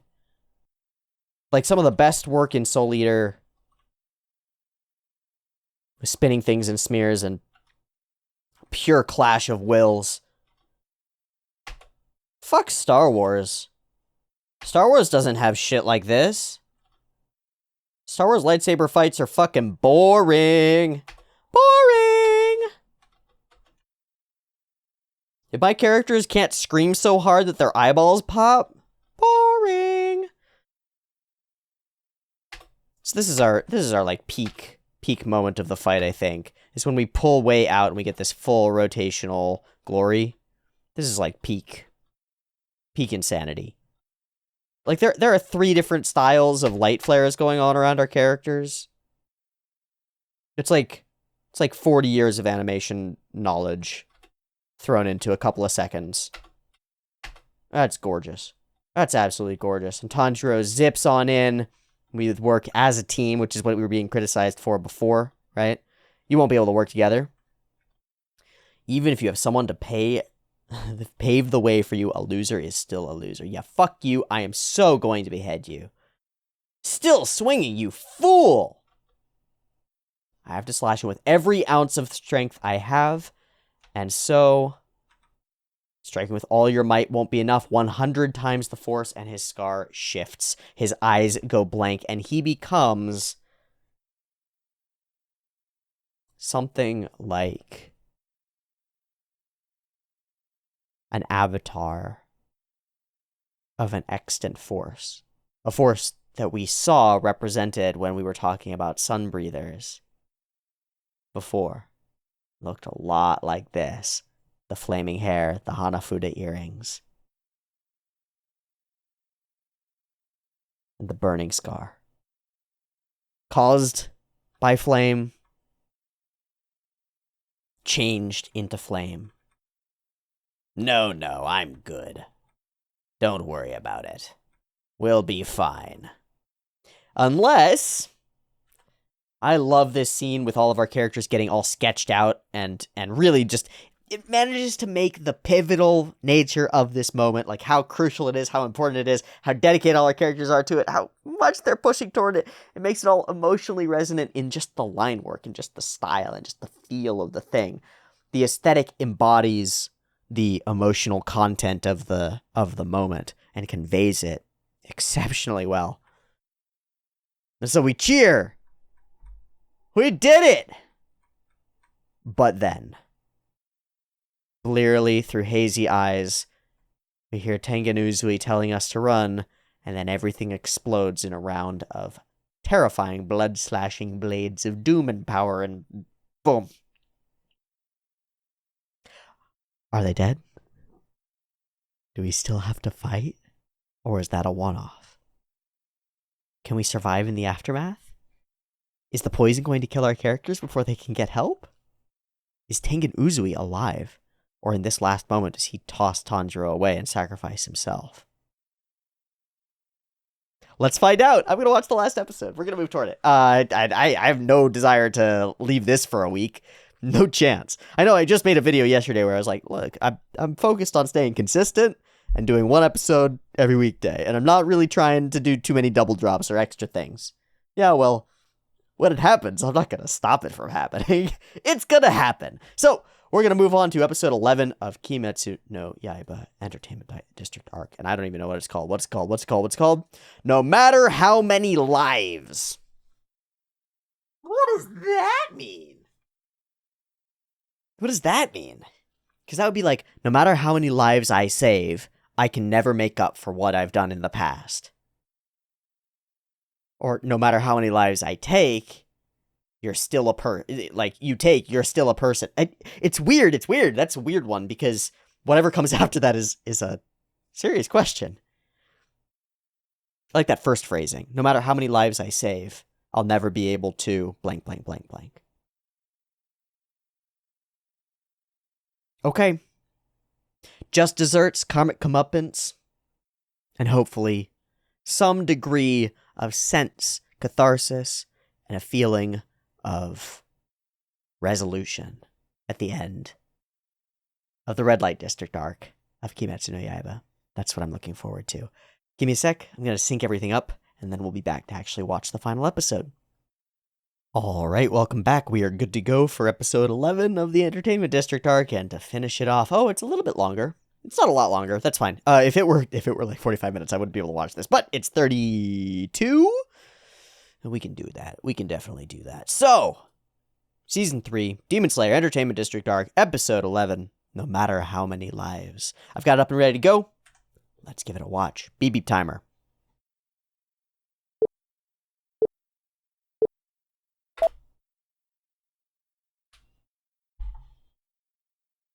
Like, some of the best work in Soul Eater. Spinning things in smears and pure clash of wills. Fuck Star Wars. Star Wars doesn't have shit like this. Star Wars lightsaber fights are fucking boring. Boring! If my characters can't scream so hard that their eyeballs pop, boring. So this is our like peak moment of the fight, I think. Is when we pull way out and we get this full rotational glory. This is like peak insanity. Like, there are 3 different styles of light flares going on around our characters. It's like 40 years of animation knowledge thrown into a couple of seconds. That's gorgeous. That's absolutely gorgeous. And Tanjiro zips on in. We work as a team, which is what we were being criticized for before, right? You won't be able to work together. Even if you have someone to pave the way for you, a loser is still a loser. Yeah, fuck you. I am so going to behead you. Still swinging, you fool! I have to slash him with every ounce of strength I have, and so striking with all your might won't be enough. 100 times the force, and his scar shifts. His eyes go blank, and he becomes something like an avatar of an extant force. A force that we saw represented when we were talking about sun breathers before. Looked a lot like this. The flaming hair, the Hanafuda earrings. And the burning scar. Caused by flame. Changed into flame. No, I'm good. Don't worry about it. We'll be fine. Unless... I love this scene with all of our characters getting all sketched out and really just... It manages to make the pivotal nature of this moment, like how crucial it is, how important it is, how dedicated all our characters are to it, how much they're pushing toward it. It makes it all emotionally resonant in just the line work and just the style and just the feel of the thing. The aesthetic embodies the emotional content of the moment and conveys it exceptionally well. And so we cheer. We did it! But then, clearly through hazy eyes, we hear Tengen Uzui telling us to run, and then everything explodes in a round of terrifying blood-slashing blades of doom and power, and boom. Are they dead? Do we still have to fight? Or is that a one-off? Can we survive in the aftermath? Is the poison going to kill our characters before they can get help? Is Tengen Uzui alive? Or in this last moment does he toss Tanjiro away and sacrifice himself? Let's find out. I'm going to watch the last episode. We're going to move toward it. I have no desire to leave this for a week. No chance. I know I just made a video yesterday where I was like, look, I'm focused on staying consistent and doing one episode every weekday. And I'm not really trying to do too many double drops or extra things. Yeah, well, when it happens, I'm not going to stop it from happening. It's going to happen. So, we're going to move on to episode 11 of Kimetsu no Yaiba Entertainment District Arc. And I don't even know what it's called. What's it called? No matter how many lives. What does that mean? What does that mean? Because that would be like, no matter how many lives I save, I can never make up for what I've done in the past. Or no matter how many lives I take, you're still a you're still a person. It's weird. That's a weird one because whatever comes after that is a serious question. I like that first phrasing. No matter how many lives I save, I'll never be able to blank, blank, blank, blank. Okay. Just desserts, karmic comeuppance, and hopefully some degree of sense, catharsis, and a feeling of resolution at the end of the Red Light District arc of Kimetsu no Yaiba. That's what I'm looking forward to. Give me a sec. I'm going to sync everything up, and then we'll be back to actually watch the final episode. All right, welcome back. We are good to go for episode 11 of the Entertainment District arc, and to finish it off, it's a little bit longer. It's not a lot longer. That's fine. If it were like 45 minutes, I wouldn't be able to watch this, but it's 32. We can do that. We can definitely do that. So, Season 3, Demon Slayer Entertainment District Arc, Episode 11, No Matter How Many Lives. I've got it up and ready to go. Let's give it a watch. Beep beep timer.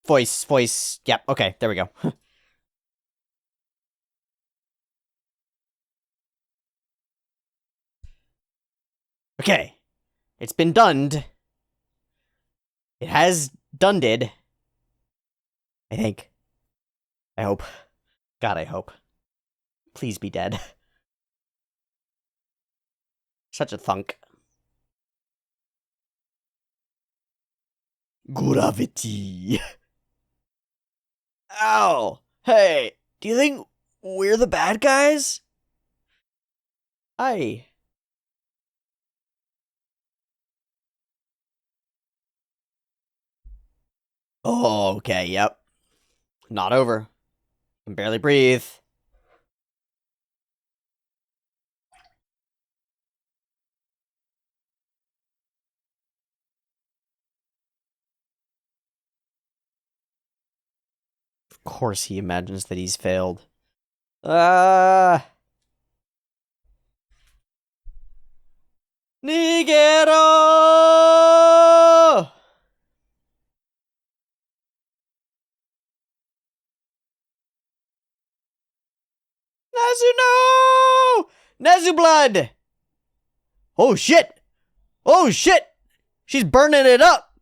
Voice. Yep, okay, there we go. Okay. It's been done. It has done-did. I think. I hope. God, I hope. Please be dead. Such a thunk. Gravity. Ow! Hey, do you think we're the bad guys? Aye. Oh, okay, yep. Not over. Can barely breathe. Of course he imagines that he's failed. Nigero! Nezu, no! Nezu blood! Oh shit! Oh shit! She's burning it up!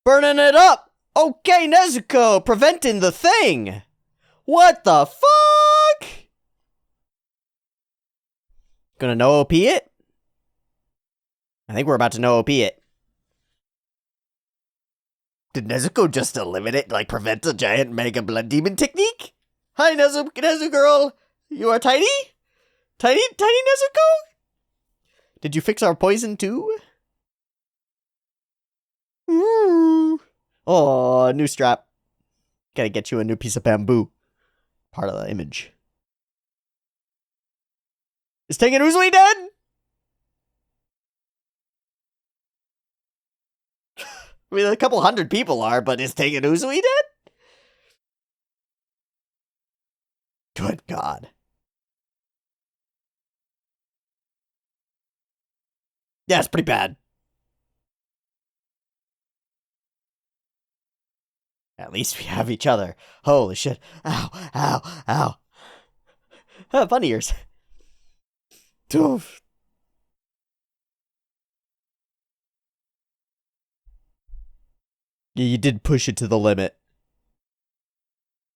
Burning it up! Okay, Nezuko, preventing the thing! What the fuck? Gonna no OP it? I think we're about to no OP it. Did Nezuko just eliminate, prevent the giant mega blood demon technique? Hi, Nezu girl. You are tiny? Tiny Nezuko? Did you fix our poison too? Ooh. Oh, new strap. Gotta get you a new piece of bamboo. Part of the image. Is Tengen Uzui dead? I mean, a couple hundred people are, but is Tengen Uzui dead? Good God. Yeah, it's pretty bad. At least we have each other. Holy shit. Ow, ow, ow. Bunny ears. Doof. Yeah, you did push it to the limit.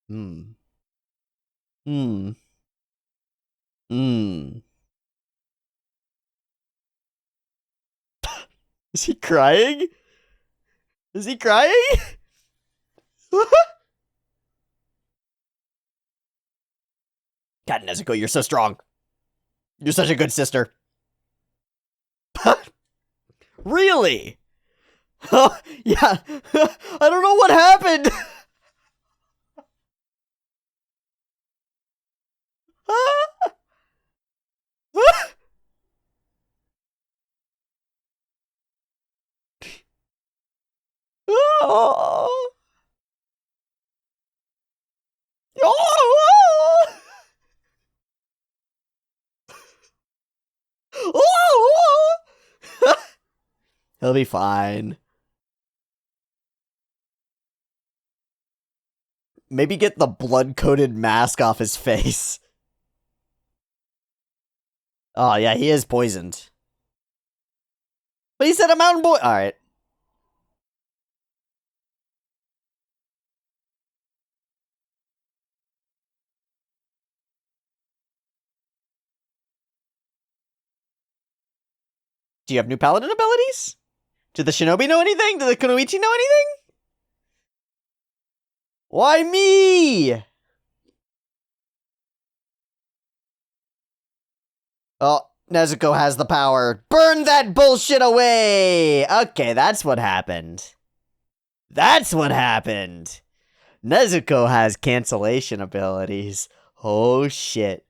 Hmm. Hmm. Hmm. Is he crying? Is he crying? God, Nezuko, you're so strong. You're such a good sister. Really? Yeah. I don't know what happened. He'll be fine. Maybe get the blood-coated mask off his face. Oh, yeah, he is poisoned. But he said a mountain boy. Alright. Do you have new paladin abilities? Do the shinobi know anything? Do the kunoichi know anything? Why me? Oh, Nezuko has the power. Burn that bullshit away! Okay, that's what happened. That's what happened. Nezuko has cancellation abilities. Oh, shit.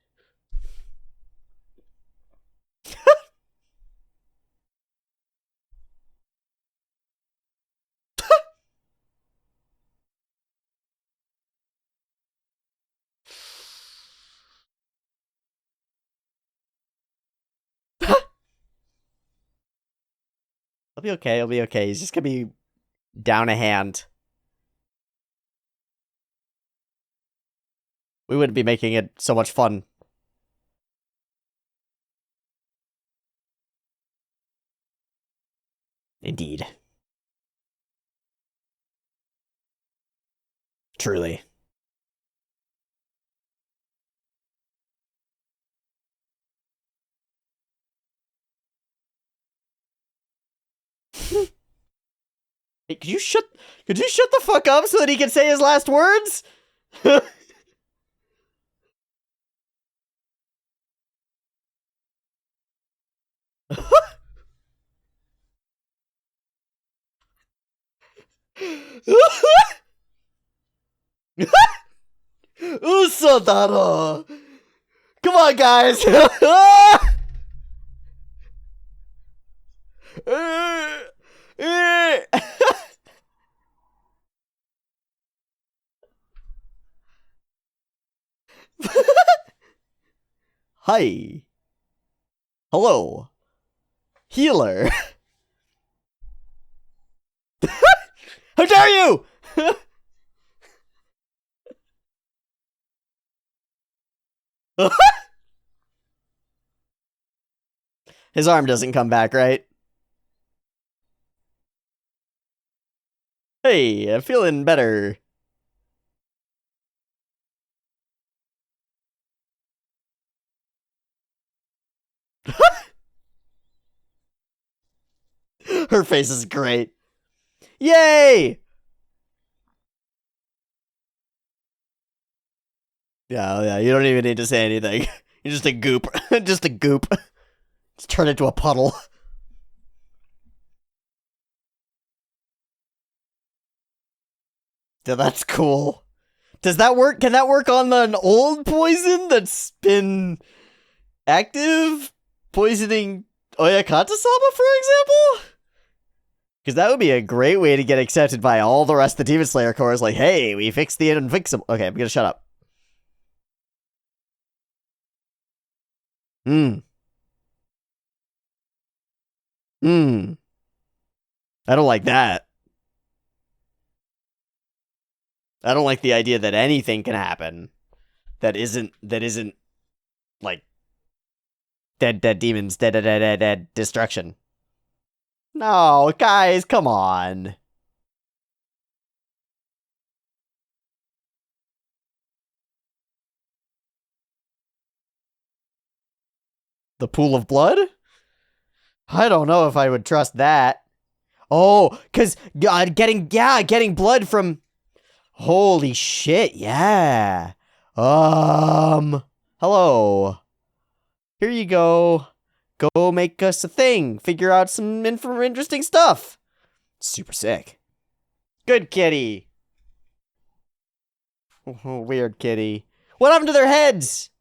He'll be okay, he'll be okay. He's just gonna be down a hand. We wouldn't be making it so much fun. Indeed. Truly. Hey, could you shut the fuck up so that he can say his last words? Usodaro! Come on, guys! Hi. Hello. Healer. How dare you! His arm doesn't come back, right? Hey, I'm feeling better. Her face is great. Yay! Yeah, you don't even need to say anything. You're just a goop. Just a goop. Just turn into a puddle. Yeah, that's cool. Does that work? Can that work on an old poison that's been active? Poisoning Oyakata-sama, for example? Because that would be a great way to get accepted by all the rest of the Demon Slayer Corps. Like, hey, we fixed the unfixable. Okay, I'm gonna shut up. I don't like that. I don't like the idea that anything can happen that isn't like dead demons, dead destruction. No, guys, come on. The pool of blood? I don't know if I would trust that. Oh, cause getting blood from. Holy shit! Yeah. Hello. Here you go. Go make us a thing. Figure out some interesting stuff. Super sick. Good kitty. Weird kitty. What happened to their heads?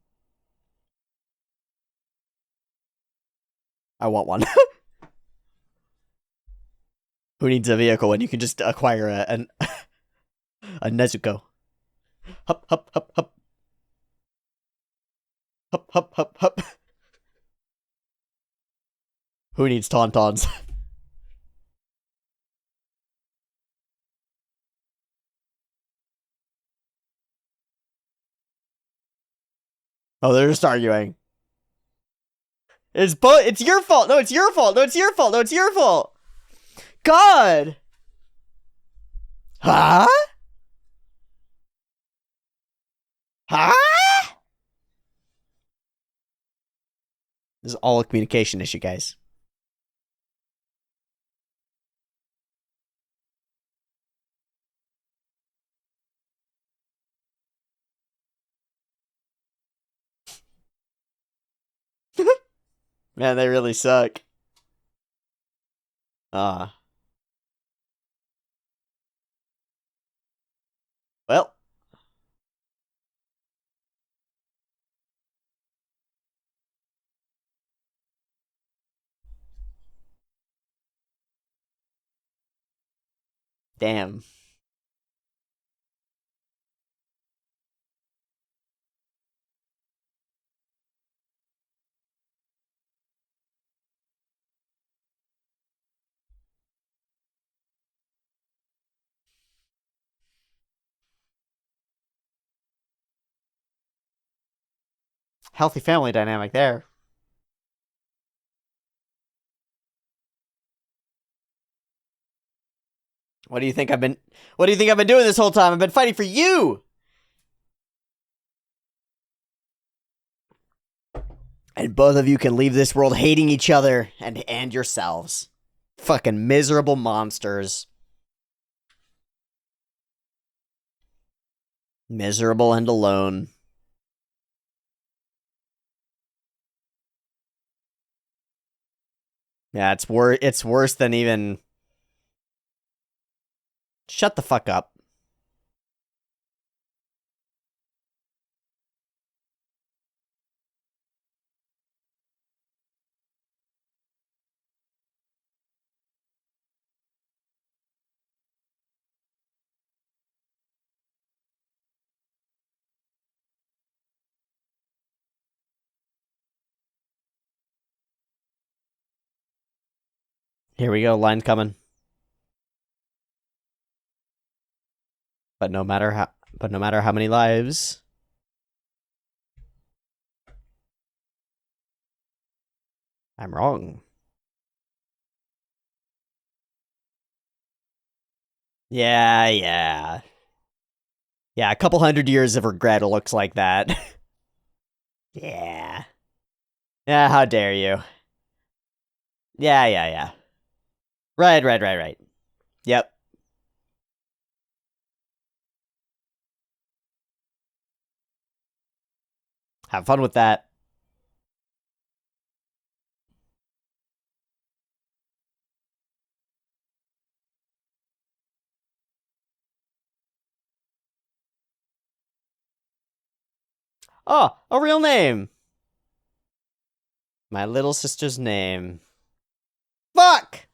I want one. Who needs a vehicle when you can just acquire a Nezuko? Hup, hup, hup, hup. Hup, hup, hup, hup. Who needs tauntauns? Oh, they're just arguing. It's your fault. No, it's your fault. No, it's your fault. No, it's your fault. God. Huh? Huh? This is all a communication issue, guys. Man, they really suck. Ah. Well. Damn. Healthy family dynamic there. What do you think I've been doing this whole time? I've been fighting for you. And both of you can leave this world hating each other and yourselves. Fucking miserable monsters. Miserable and alone. Yeah, it's worse than even. Shut the fuck up. Here we go, line coming. But no matter how many lives, I'm wrong. Yeah, yeah. Yeah, a couple 100 years of regret looks like that. Yeah. Yeah, how dare you? Yeah, yeah, yeah. Right. Yep. Have fun with that. Oh, a real name. My little sister's name. Fuck!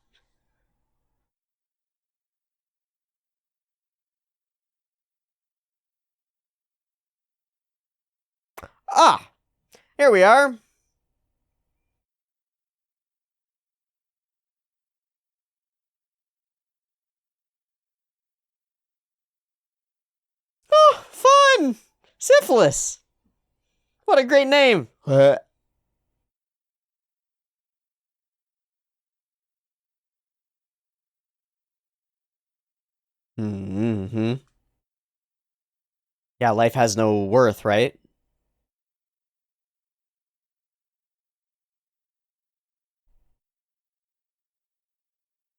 Ah, here we are. Oh, fun! Syphilis. What a great name. Mm-hmm. Yeah, life has no worth, right?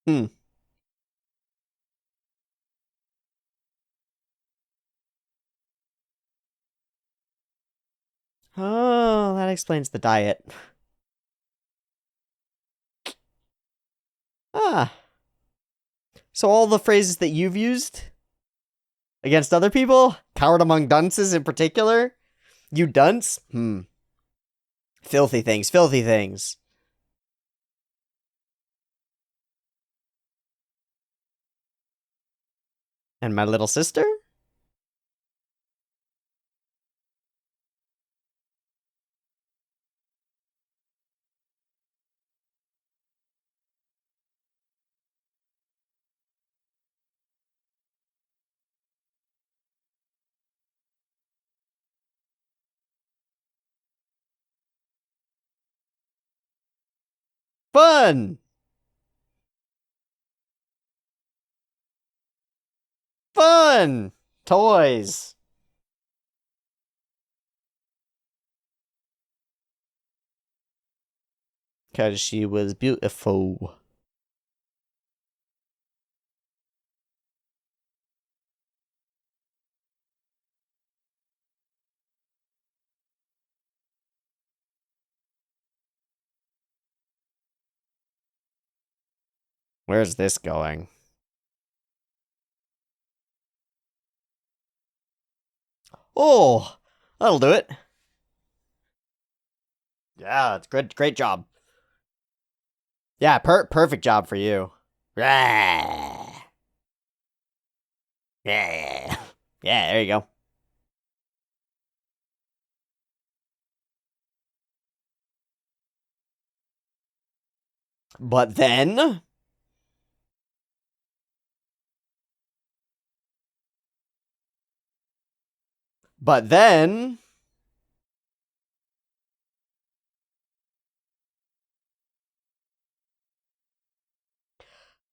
Hmm. Oh, that explains the diet. Ah. So all the phrases that you've used against other people? Coward among dunces in particular? You dunce? Filthy things, filthy things. And my little sister? Fun! Fun! Toys. Because she was beautiful. Where's this going? Oh, that'll do it. Yeah, it's great job. Yeah, perfect job for you. Yeah, yeah, there you go. But then, but then,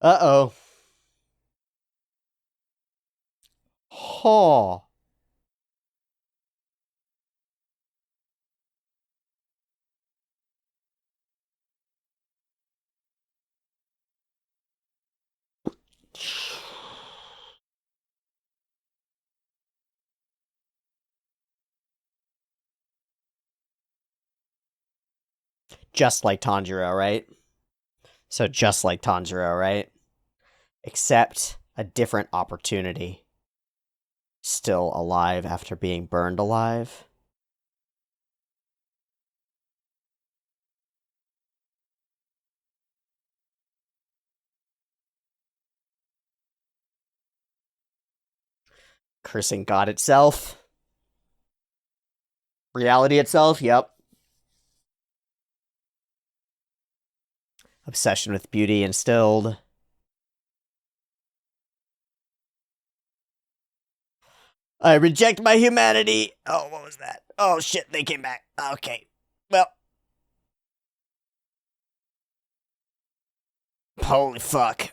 uh-oh. Huh. Just like Tanjiro, right? So just like Tanjiro, right? Except a different opportunity. Still alive after being burned alive. Cursing God itself. Reality itself, yep. Obsession with beauty instilled. I reject my humanity. Oh, what was that? Oh, shit, they came back. Okay. Well. Holy fuck.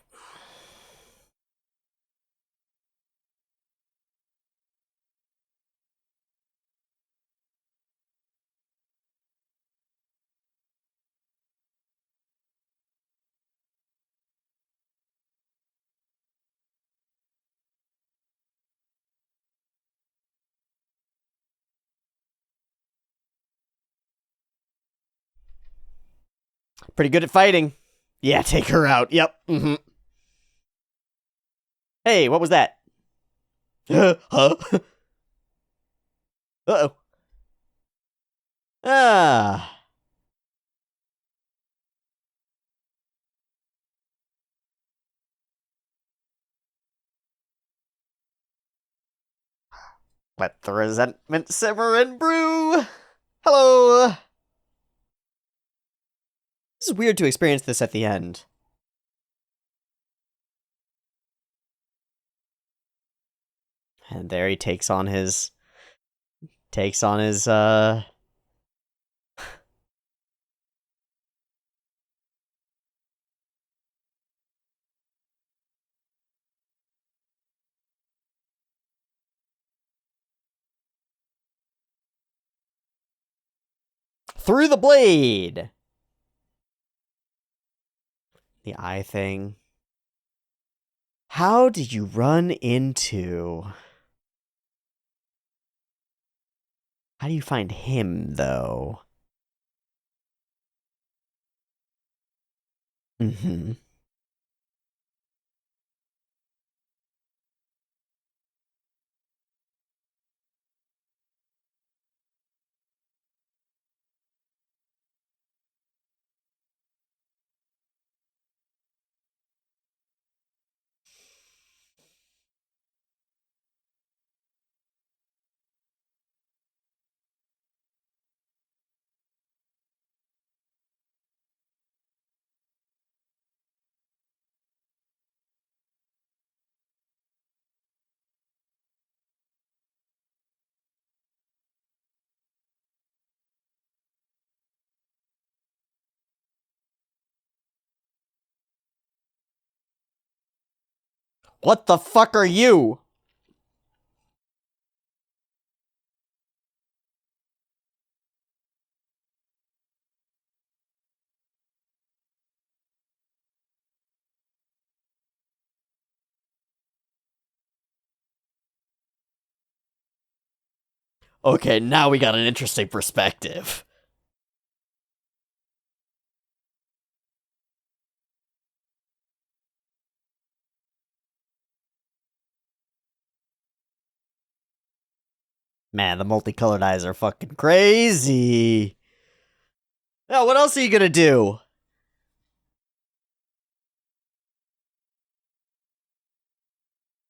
Pretty good at fighting. Yeah, take her out. Yep. Hey, what was that? Huh? Uh-oh. Ah. Let the resentment simmer and brew. Hello. This is weird to experience this at the end. And there he takes on his through the blade. The eye thing. How did you run into How do you find him, though? Mm-hmm. What the fuck are you? Okay, now we got an interesting perspective. Man, the multicolored eyes are fucking crazy. Now, what else are you gonna do?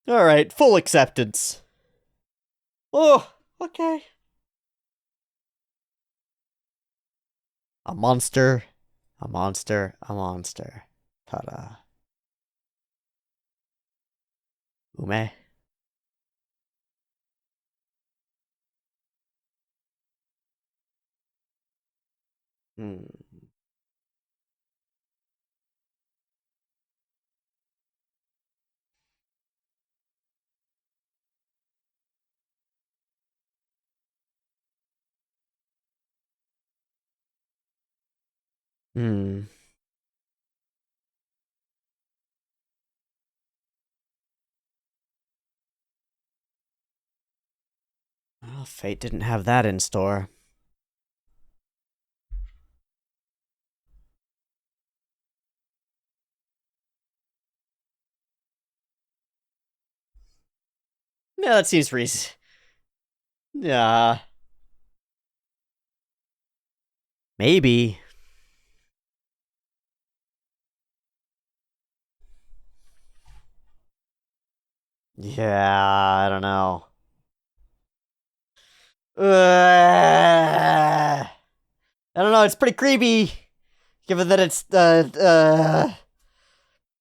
Alright, full acceptance. Oh, okay. A monster, a monster, a monster. Ta-da. Ume. Hmm. Hmm. Well, fate didn't have that in store. Yeah, that seems reason. Yeah. Maybe. Yeah, I don't know. I don't know, it's pretty creepy. Given that it's,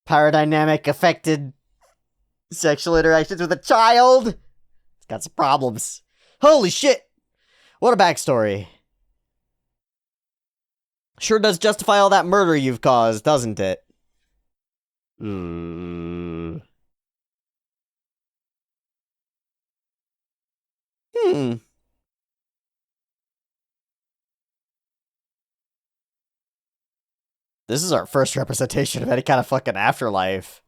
paradigmatic affected sexual interactions with a child. It's got some problems. Holy shit! What a backstory. Sure does justify all that murder you've caused, doesn't it? Hmm. Hmm. This is our first representation of any kind of fucking afterlife.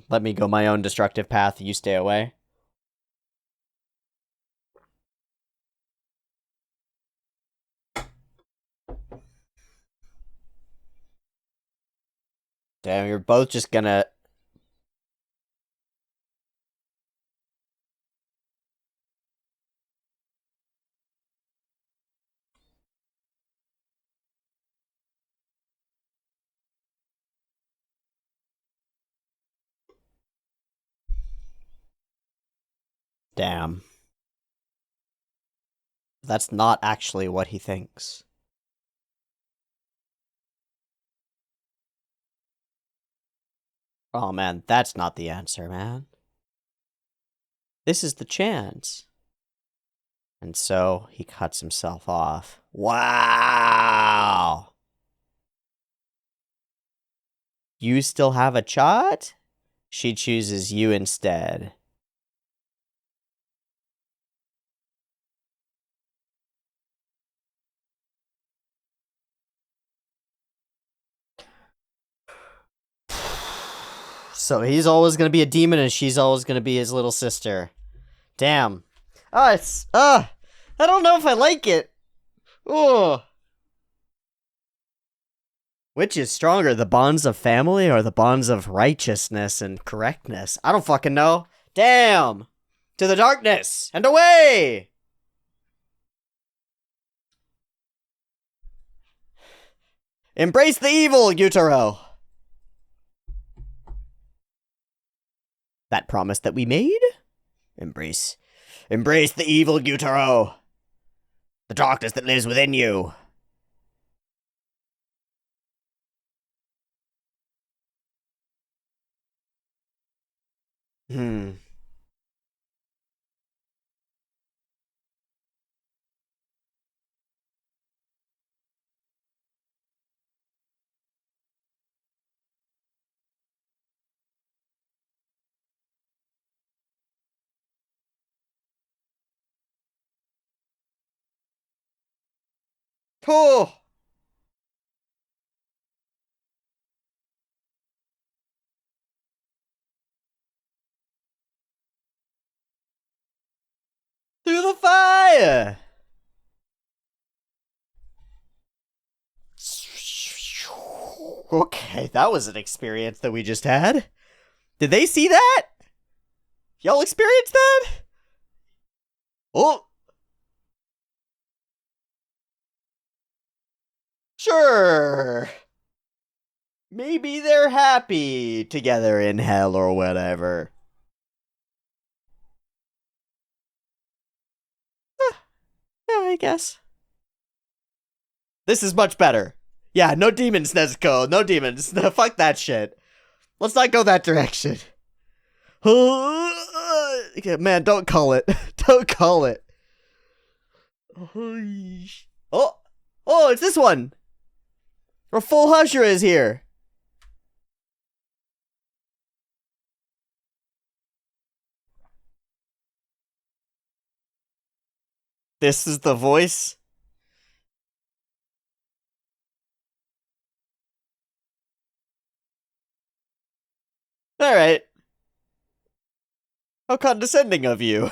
Let me go my own destructive path, you stay away. Damn, you're both just gonna... Damn. That's not actually what he thinks. Oh man, that's not the answer, man. This is the chance. And so he cuts himself off. Wow! You still have a shot? She chooses you instead. So he's always gonna be a demon and she's always gonna be his little sister. Damn. It's, I don't know if I like it. Oh. Which is stronger, the bonds of family or the bonds of righteousness and correctness? I don't fucking know. Damn! To the darkness and away! Embrace the evil, Yutaro! That promise that we made? Embrace the evil, Yutaro! The darkness that lives within you! Oh! Through the fire! Okay, that was an experience that we just had. Did they see that? Y'all experienced that? Oh! Sure. Maybe they're happy together in hell or whatever. Yeah, I guess. This is much better. Yeah, no demons, Nezuko. No demons. Fuck that shit. Let's not go that direction. Man, don't call it. Don't call it. Oh! Oh, it's this one! A full Hashira is here. This is the voice? Alright. How condescending of you.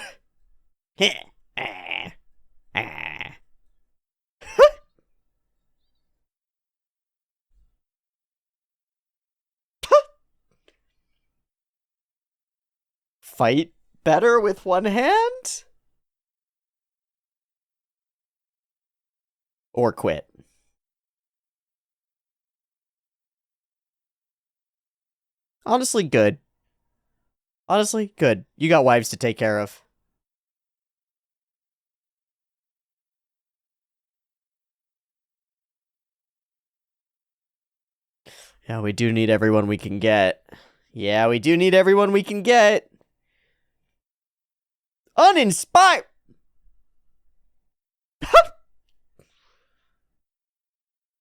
Fight better with one hand? Or quit. Honestly, good. Honestly, good. You got wives to take care of. Yeah, we do need everyone we can get. Yeah, we do need everyone we can get. Uninspired!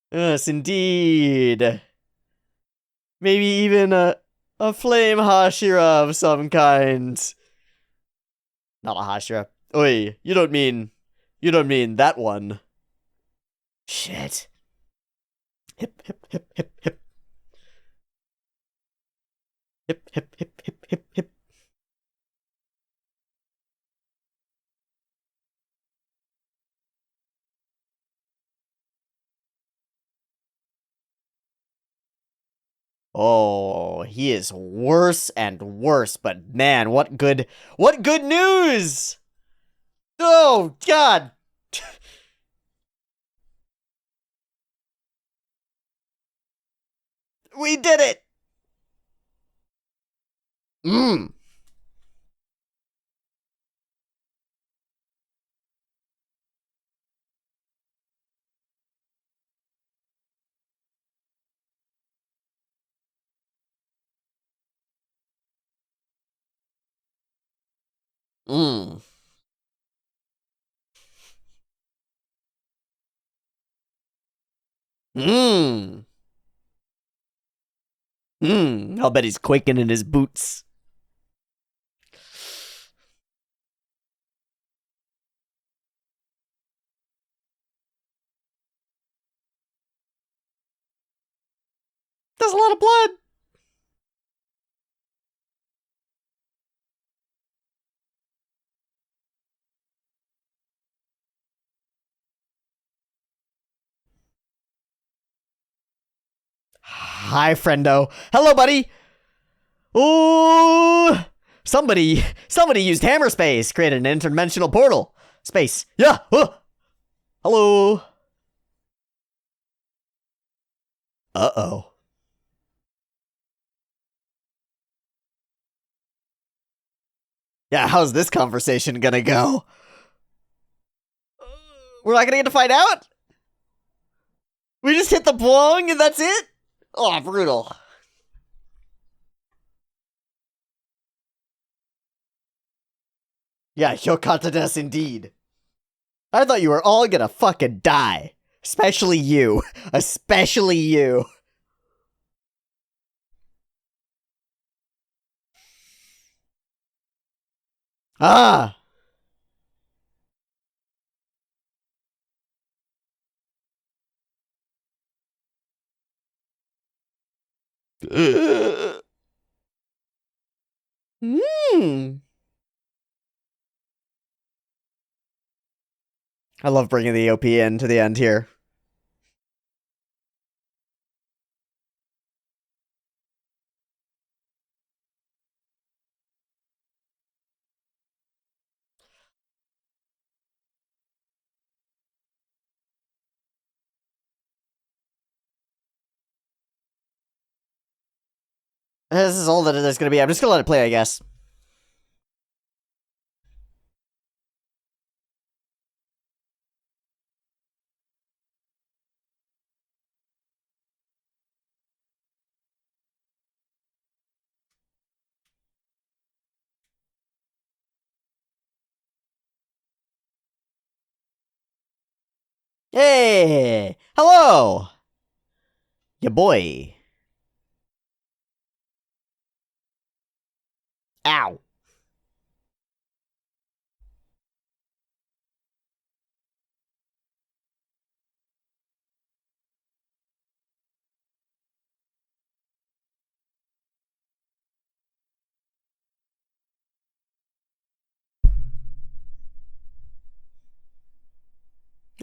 Yes, indeed. Maybe even a flame Hashira of some kind. Not a Hashira. Oi, you don't mean that one. Shit. Hip, hip, hip, hip, hip. Hip, hip, hip, hip, hip, hip. Oh, he is worse and worse, but man, what good news! Oh, God! We did it! Mmm. Mmm. Mmm. Mmm. I'll bet he's quaking in his boots. There's a lot of blood! Hi, friendo. Hello, buddy. Ooh. Somebody used hammer space, created an interdimensional portal. Space. Yeah. Hello. Uh-oh. Yeah, how's this conversation gonna go? We're not gonna get to find out? We just hit the bong and that's it? Oh, brutal. Yeah, Hyokata desu indeed. I thought you were all gonna fucking die. Especially you. Especially you. Ah! Hmm. I love bringing the OP in to the end here. This is all that there's gonna be. I'm just gonna let it play, I guess. Hey! Hello! Ya boy. Ow.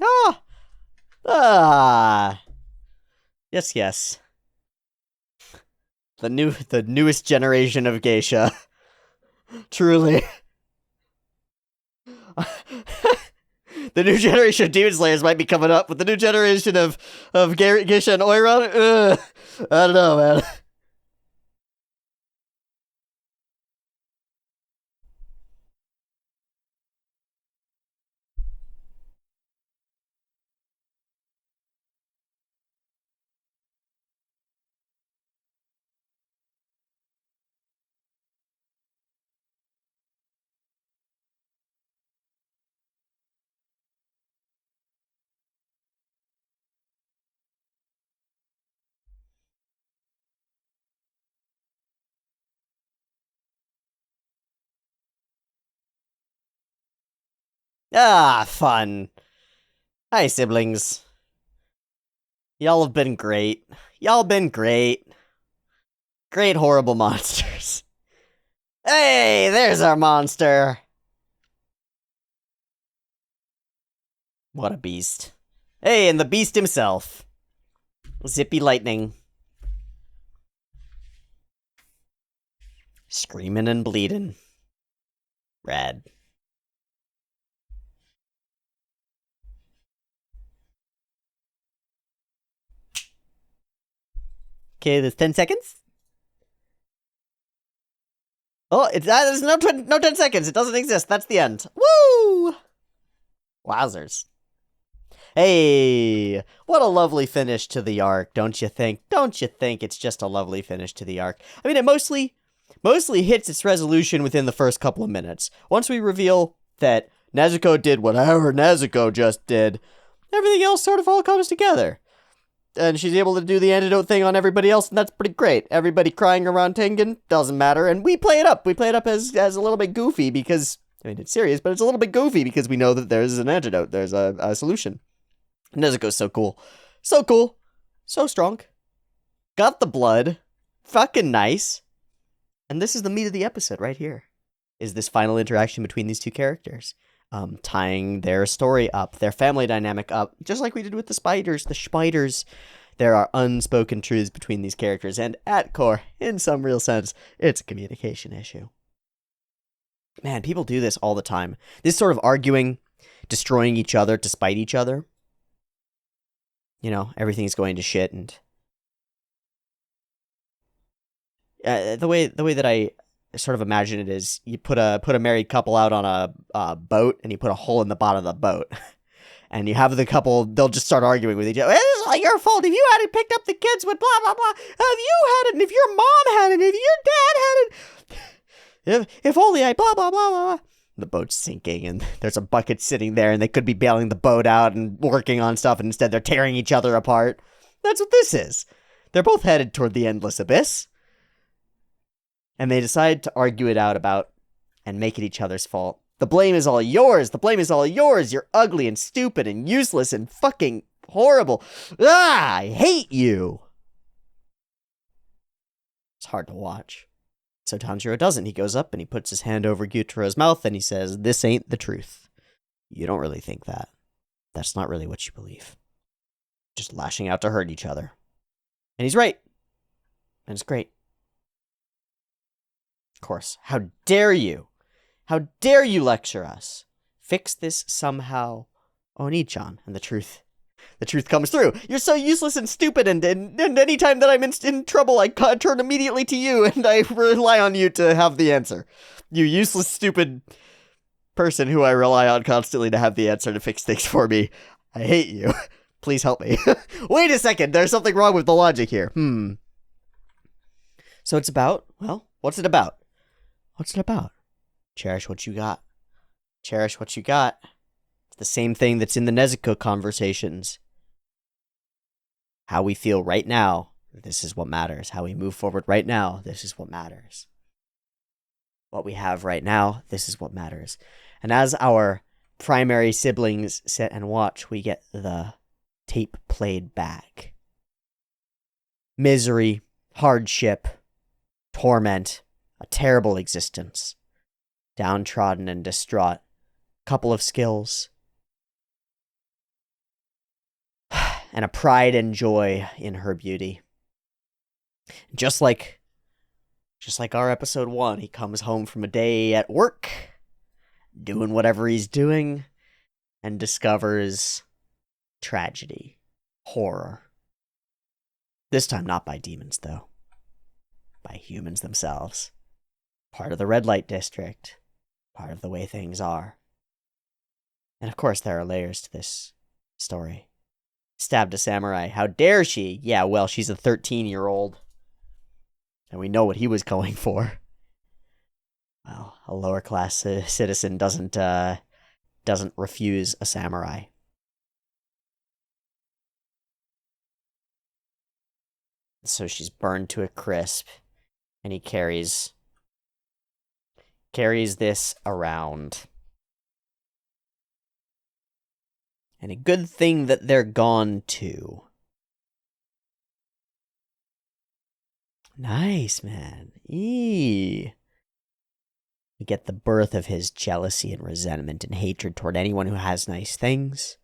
Ah! Ah! Yes, yes. The newest generation of geisha. Truly. The new generation of Demon Slayers might be coming up, but the new generation of geisha and Oiron, I don't know, man. Ah, fun. Hi, siblings. Y'all have been great. Y'all been great. Great horrible monsters. Hey, there's our monster. What a beast. Hey, and the beast himself. Zippy lightning. Screaming and bleeding. Rad. Okay, there's 10 seconds. Oh, there's no 10 seconds. It doesn't exist. That's the end. Woo! Wowzers. Hey, what a lovely finish to the arc, don't you think? Don't you think it's just a lovely finish to the arc? I mean, it mostly hits its resolution within the first couple of minutes. Once we reveal that Nezuko did whatever Nezuko just did, everything else sort of all comes together. And she's able to do the antidote thing on everybody else, and that's pretty great. Everybody crying around Tengen, doesn't matter, and we play it up. We play it up as a little bit goofy because, I mean, it's serious, but it's a little bit goofy because we know that there's an antidote, there's a solution. Nezuko's so cool. So cool. So strong. Got the blood. Fucking nice. And this is the meat of the episode right here. Is this final interaction between these two characters. Tying their story up, their family dynamic up, just like we did with the spiders. The spiders, There are unspoken truths between these characters, and at core, in some real sense, it's a communication issue. Man, people do this all the time. This sort of arguing, destroying each other to spite each other. You know, everything's going to shit, and the way that I sort of imagine it is, you put a married couple out on a boat, and you put a hole in the bottom of the boat, and you have the couple. They'll just start arguing with each other. It's all your fault. If you hadn't picked up the kids with blah blah blah, if you had it, and if your mom had it, if your dad had it, if only I blah blah blah blah. The boat's sinking, and there's a bucket sitting there, and they could be bailing the boat out and working on stuff, and instead they're tearing each other apart. That's what this is. They're both headed toward the endless abyss. And they decide to argue it out about and make it each other's fault. The blame is all yours. The blame is all yours. You're ugly and stupid and useless and fucking horrible. Ah, I hate you. It's hard to watch. So Tanjiro doesn't. He goes up and he puts his hand over Gyuteru's mouth and he says, "This ain't the truth. You don't really think that. That's not really what you believe. Just lashing out to hurt each other." And he's right. And it's great. Of course. How dare you? How dare you lecture us? Fix this somehow, Oni-chan. And the truth comes through. You're so useless and stupid, and anytime that I'm in trouble, I turn immediately to you, and I rely on you to have the answer. You useless, stupid person who I rely on constantly to have the answer to fix things for me. I hate you. Please help me. Wait a second, there's something wrong with the logic here. So it's about, well, what's it about? What's it about? Cherish what you got. Cherish what you got. It's the same thing that's in the Nezuko conversations. How we feel right now, this is what matters. How we move forward right now, this is what matters. What we have right now, this is what matters. And as our primary siblings sit and watch, we get the tape played back. Misery, hardship, torment, a terrible existence. Downtrodden and distraught. Couple of skills. And a pride and joy in her beauty. Just like our episode 1, he comes home from a day at work, doing whatever he's doing, and discovers tragedy, horror. This time not by demons, though. By humans themselves. Part of the red light district. Part of the way things are. And of course there are layers to this story. Stabbed a samurai. How dare she? Yeah, well, she's a 13-year-old. And we know what he was going for. Well, a lower class citizen doesn't refuse a samurai. So she's burned to a crisp, and he carries this around. And a good thing that they're gone too. Nice, man. We get the birth of his jealousy and resentment and hatred toward anyone who has nice things.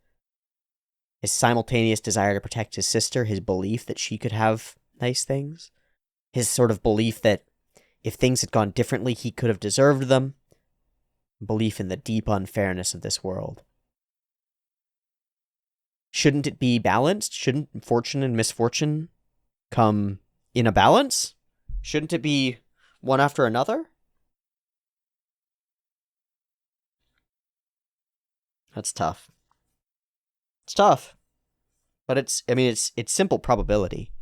His simultaneous desire to protect his sister, his belief that she could have nice things. His sort of belief that if things had gone differently, he could have deserved them. Belief in the deep unfairness of this world. Shouldn't it be balanced? Shouldn't fortune and misfortune come in a balance? Shouldn't it be one after another? That's tough. It's tough. But it's simple probability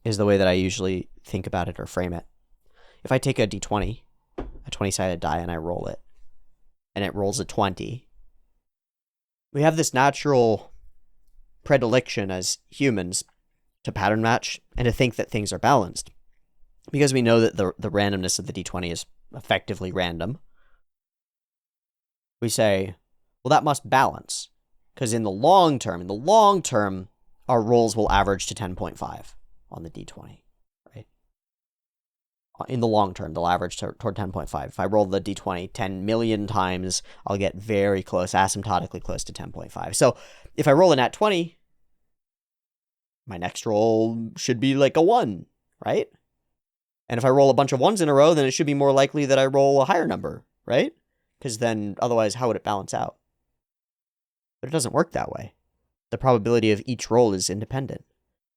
is the way that I usually think about it or frame it. If I take a d20, a 20-sided die, and I roll it, and it rolls a 20, we have this natural predilection as humans to pattern match and to think that things are balanced. Because we know that the randomness of the d20 is effectively random. We say, well, that must balance. Because in the long term, our rolls will average to 10.5 on the d20, right? In the long term, they'll average toward 10.5. If I roll the d20 10 million times, I'll get very close, asymptotically close to 10.5. So if I roll a nat 20, my next roll should be like a 1, right? And if I roll a bunch of 1s in a row, then it should be more likely that I roll a higher number, right? Because then, otherwise, how would it balance out? But it doesn't work that way. The probability of each roll is independent.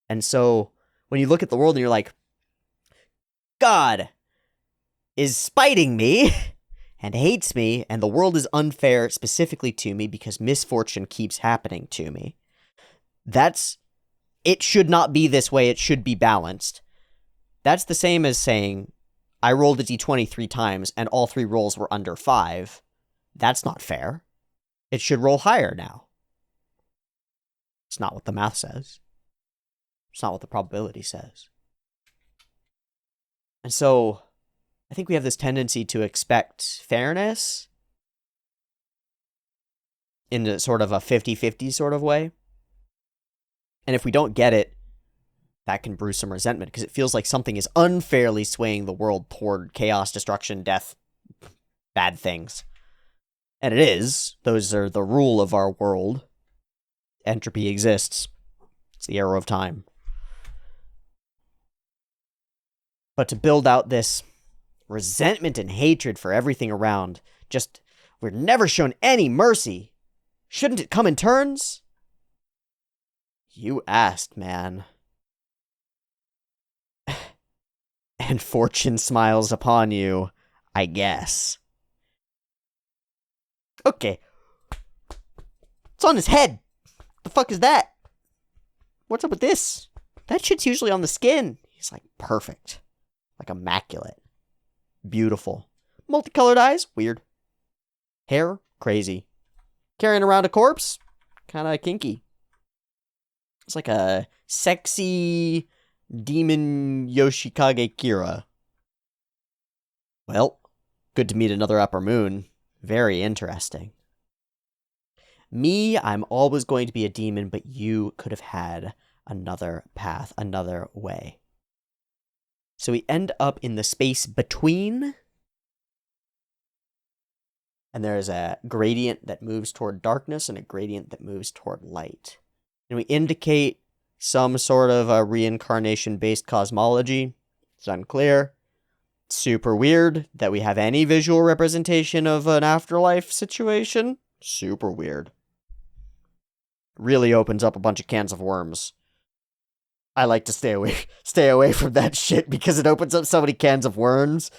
And so, when you look at the world and you're like, God is spiting me and hates me, and the world is unfair specifically to me because misfortune keeps happening to me. It should not be this way, it should be balanced. That's the same as saying, I rolled a d20 3 times and all 3 rolls were under 5. That's not fair. It should roll higher now. It's not what the math says. It's not what the probability says. And so, I think we have this tendency to expect fairness in a sort of a 50-50 sort of way. And if we don't get it, that can brew some resentment because it feels like something is unfairly swaying the world toward chaos, destruction, death, bad things. And it is. Those are the rule of our world. Entropy exists. It's the arrow of time. But to build out this resentment and hatred for everything around, we're never shown any mercy. Shouldn't it come in turns? You asked, man. And fortune smiles upon you, I guess. Okay. It's on his head. The fuck is that? What's up with this? That shit's usually on the skin. He's like, perfect. Like immaculate. Beautiful. Multicolored eyes? Weird. Hair? Crazy. Carrying around a corpse? Kinda kinky. It's like a sexy demon Yoshikage Kira. Well, good to meet another upper moon. Very interesting. Me, I'm always going to be a demon, but you could have had another path, another way. So we end up in the space between, and there's a gradient that moves toward darkness and a gradient that moves toward light. And we indicate some sort of a reincarnation-based cosmology. It's unclear. Super weird that we have any visual representation of an afterlife situation. Super weird. Really opens up a bunch of cans of worms. I like to stay away from that shit because it opens up so many cans of worms.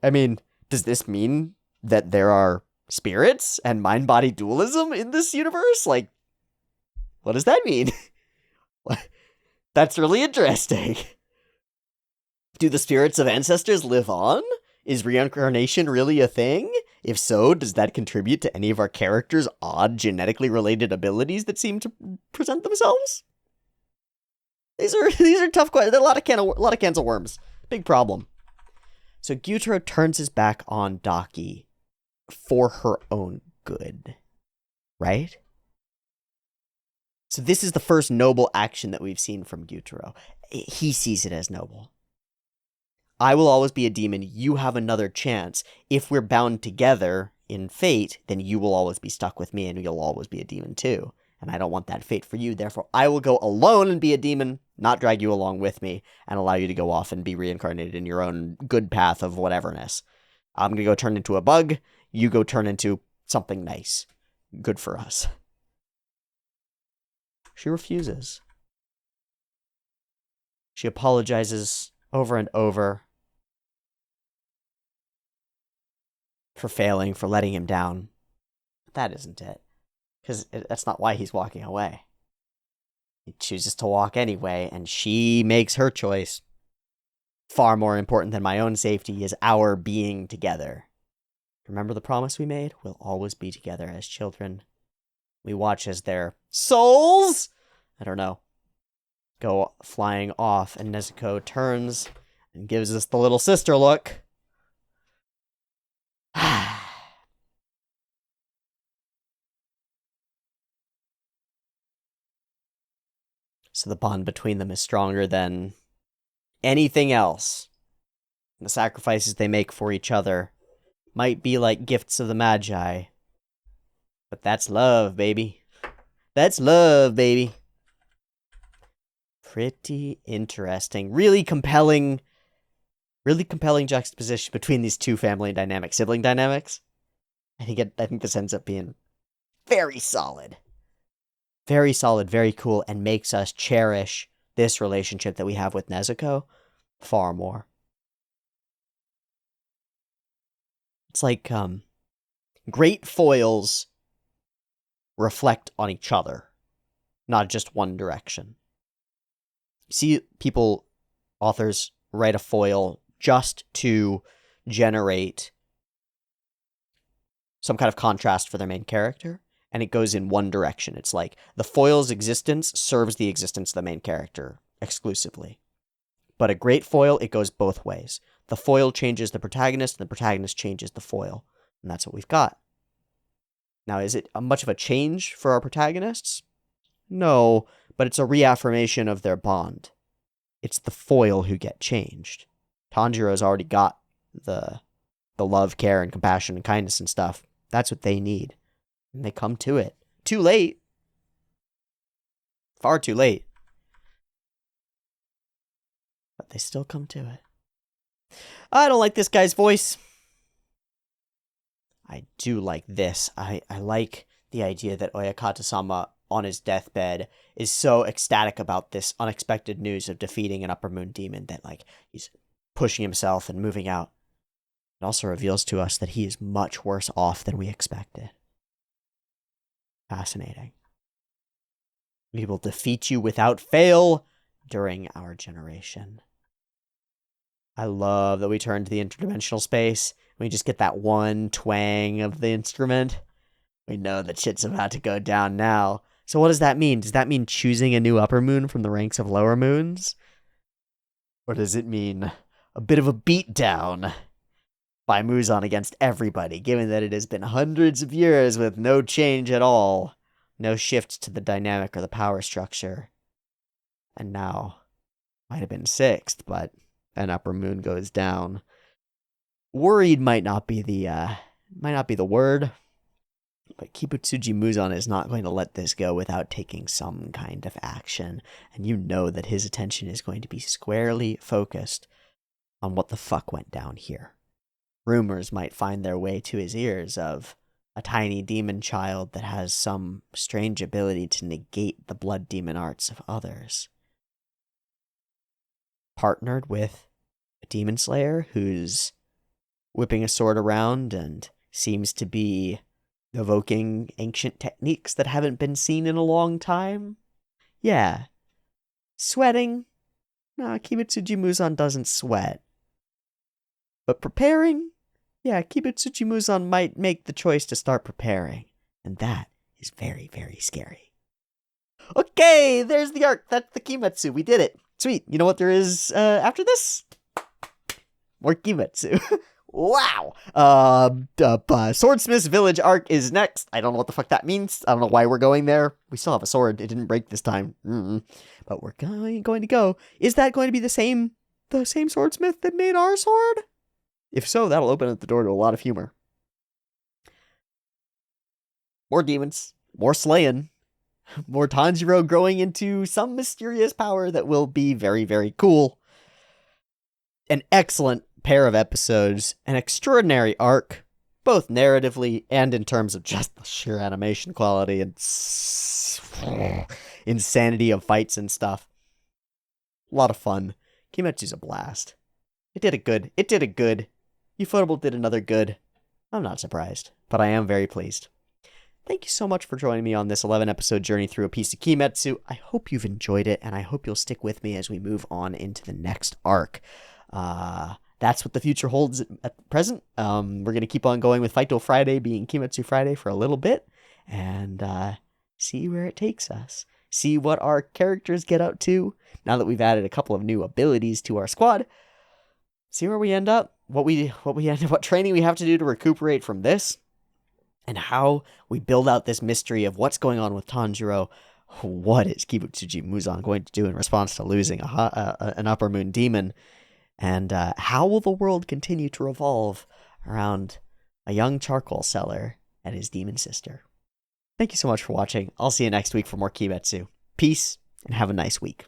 I mean, does this mean that there are spirits and mind-body dualism in this universe? Like, what does that mean? That's really interesting. Do the spirits of ancestors live on? Is reincarnation really a thing? If so, does that contribute to any of our characters' odd genetically related abilities that seem to present themselves? These are tough questions. There are a lot of cans of worms. Big problem. So Gyutaro turns his back on Daki for her own good, right? So this is the first noble action that we've seen from Gyutaro. He sees it as noble. I will always be a demon. You have another chance. If we're bound together in fate, then you will always be stuck with me and you'll always be a demon too. And I don't want that fate for you. Therefore, I will go alone and be a demon, not drag you along with me, and allow you to go off and be reincarnated in your own good path of whateverness. I'm going to go turn into a bug. You go turn into something nice. Good for us. She refuses. She apologizes over and over for failing, for letting him down. But that isn't it. Because that's not why he's walking away. He chooses to walk anyway, and she makes her choice. Far more important than my own safety is our being together. Remember the promise we made? We'll always be together as children. We watch as their souls, I don't know, go flying off, and Nezuko turns and gives us the little sister look. So the bond between them is stronger than anything else. The sacrifices they make for each other might be like gifts of the Magi. But that's love, baby. That's love, baby. Pretty interesting. Really compelling juxtaposition between these two family dynamics, sibling dynamics. I think this ends up being very solid. Very solid, very cool, and makes us cherish this relationship that we have with Nezuko far more. It's like great foils reflect on each other, not just one direction. See authors write a foil just to generate some kind of contrast for their main character, and it goes in one direction. It's like the foil's existence serves the existence of the main character exclusively. But a great foil, it goes both ways. The foil changes the protagonist, and the protagonist changes the foil. And that's what we've got. Now, is it much of a change for our protagonists? No, but it's a reaffirmation of their bond. It's the foil who get changed. Tanjiro's already got the love, care, and compassion and kindness and stuff. That's what they need. And they come to it. Too late. Far too late. But they still come to it. I don't like this guy's voice. I do like this. I like the idea that Oyakata-sama on his deathbed is so ecstatic about this unexpected news of defeating an Upper Moon demon that he's pushing himself and moving out. It also reveals to us that he is much worse off than we expected. Fascinating. We will defeat you without fail during our generation. I love that we turn to the interdimensional space. We just get that one twang of the instrument. We know that shit's about to go down now. So what does that mean? Does that mean choosing a new upper moon from the ranks of lower moons? Or does it mean a bit of a beatdown by Muzan against everybody, given that it has been hundreds of years with no change at all, no shift to the dynamic or the power structure? And now, might have been sixth, but an upper moon goes down. Worried might not be the word, but Kibutsuji Muzan is not going to let this go without taking some kind of action, and you know that his attention is going to be squarely focused on what the fuck went down here. Rumors might find their way to his ears of a tiny demon child that has some strange ability to negate the blood demon arts of others. Partnered with a demon slayer who's whipping a sword around and seems to be evoking ancient techniques that haven't been seen in a long time. Yeah. Sweating? Nah, Kibutsuji Muzan doesn't sweat. But preparing? Yeah, Kibutsuji Muzan might make the choice to start preparing. And that is very, very scary. Okay, there's the arc. That's the Kimetsu. We did it. Sweet. You know what there is after this? More Kimetsu. Wow. Swordsmith's Village arc is next. I don't know what the fuck that means. I don't know why we're going there. We still have a sword. It didn't break this time. But we're going to go. Is that going to be the same swordsmith that made our sword? If so, that'll open up the door to a lot of humor. More demons. More slaying. More Tanjiro growing into some mysterious power that will be very, very cool. An excellent pair of episodes. An extraordinary arc, both narratively and in terms of just the sheer animation quality and insanity of fights and stuff. A lot of fun. Kimetsu's a blast. It did it good. Ufotable did another good. I'm not surprised, but I am very pleased. Thank you so much for joining me on this 11-episode journey through a piece of Kimetsu. I hope you've enjoyed it, and I hope you'll stick with me as we move on into the next arc. That's what the future holds at present. We're going to keep on going with Fight Till Friday being Kimetsu Friday for a little bit, and see where it takes us. See what our characters get up to, now that we've added a couple of new abilities to our squad. See where we end up, what training we have to do to recuperate from this, and how we build out this mystery of what's going on with Tanjiro. What is Kibutsuji Muzan going to do in response to losing an Upper Moon demon? And how will the world continue to revolve around a young charcoal seller and his demon sister? Thank you so much for watching. I'll see you next week for more Kimetsu. Peace, and have a nice week.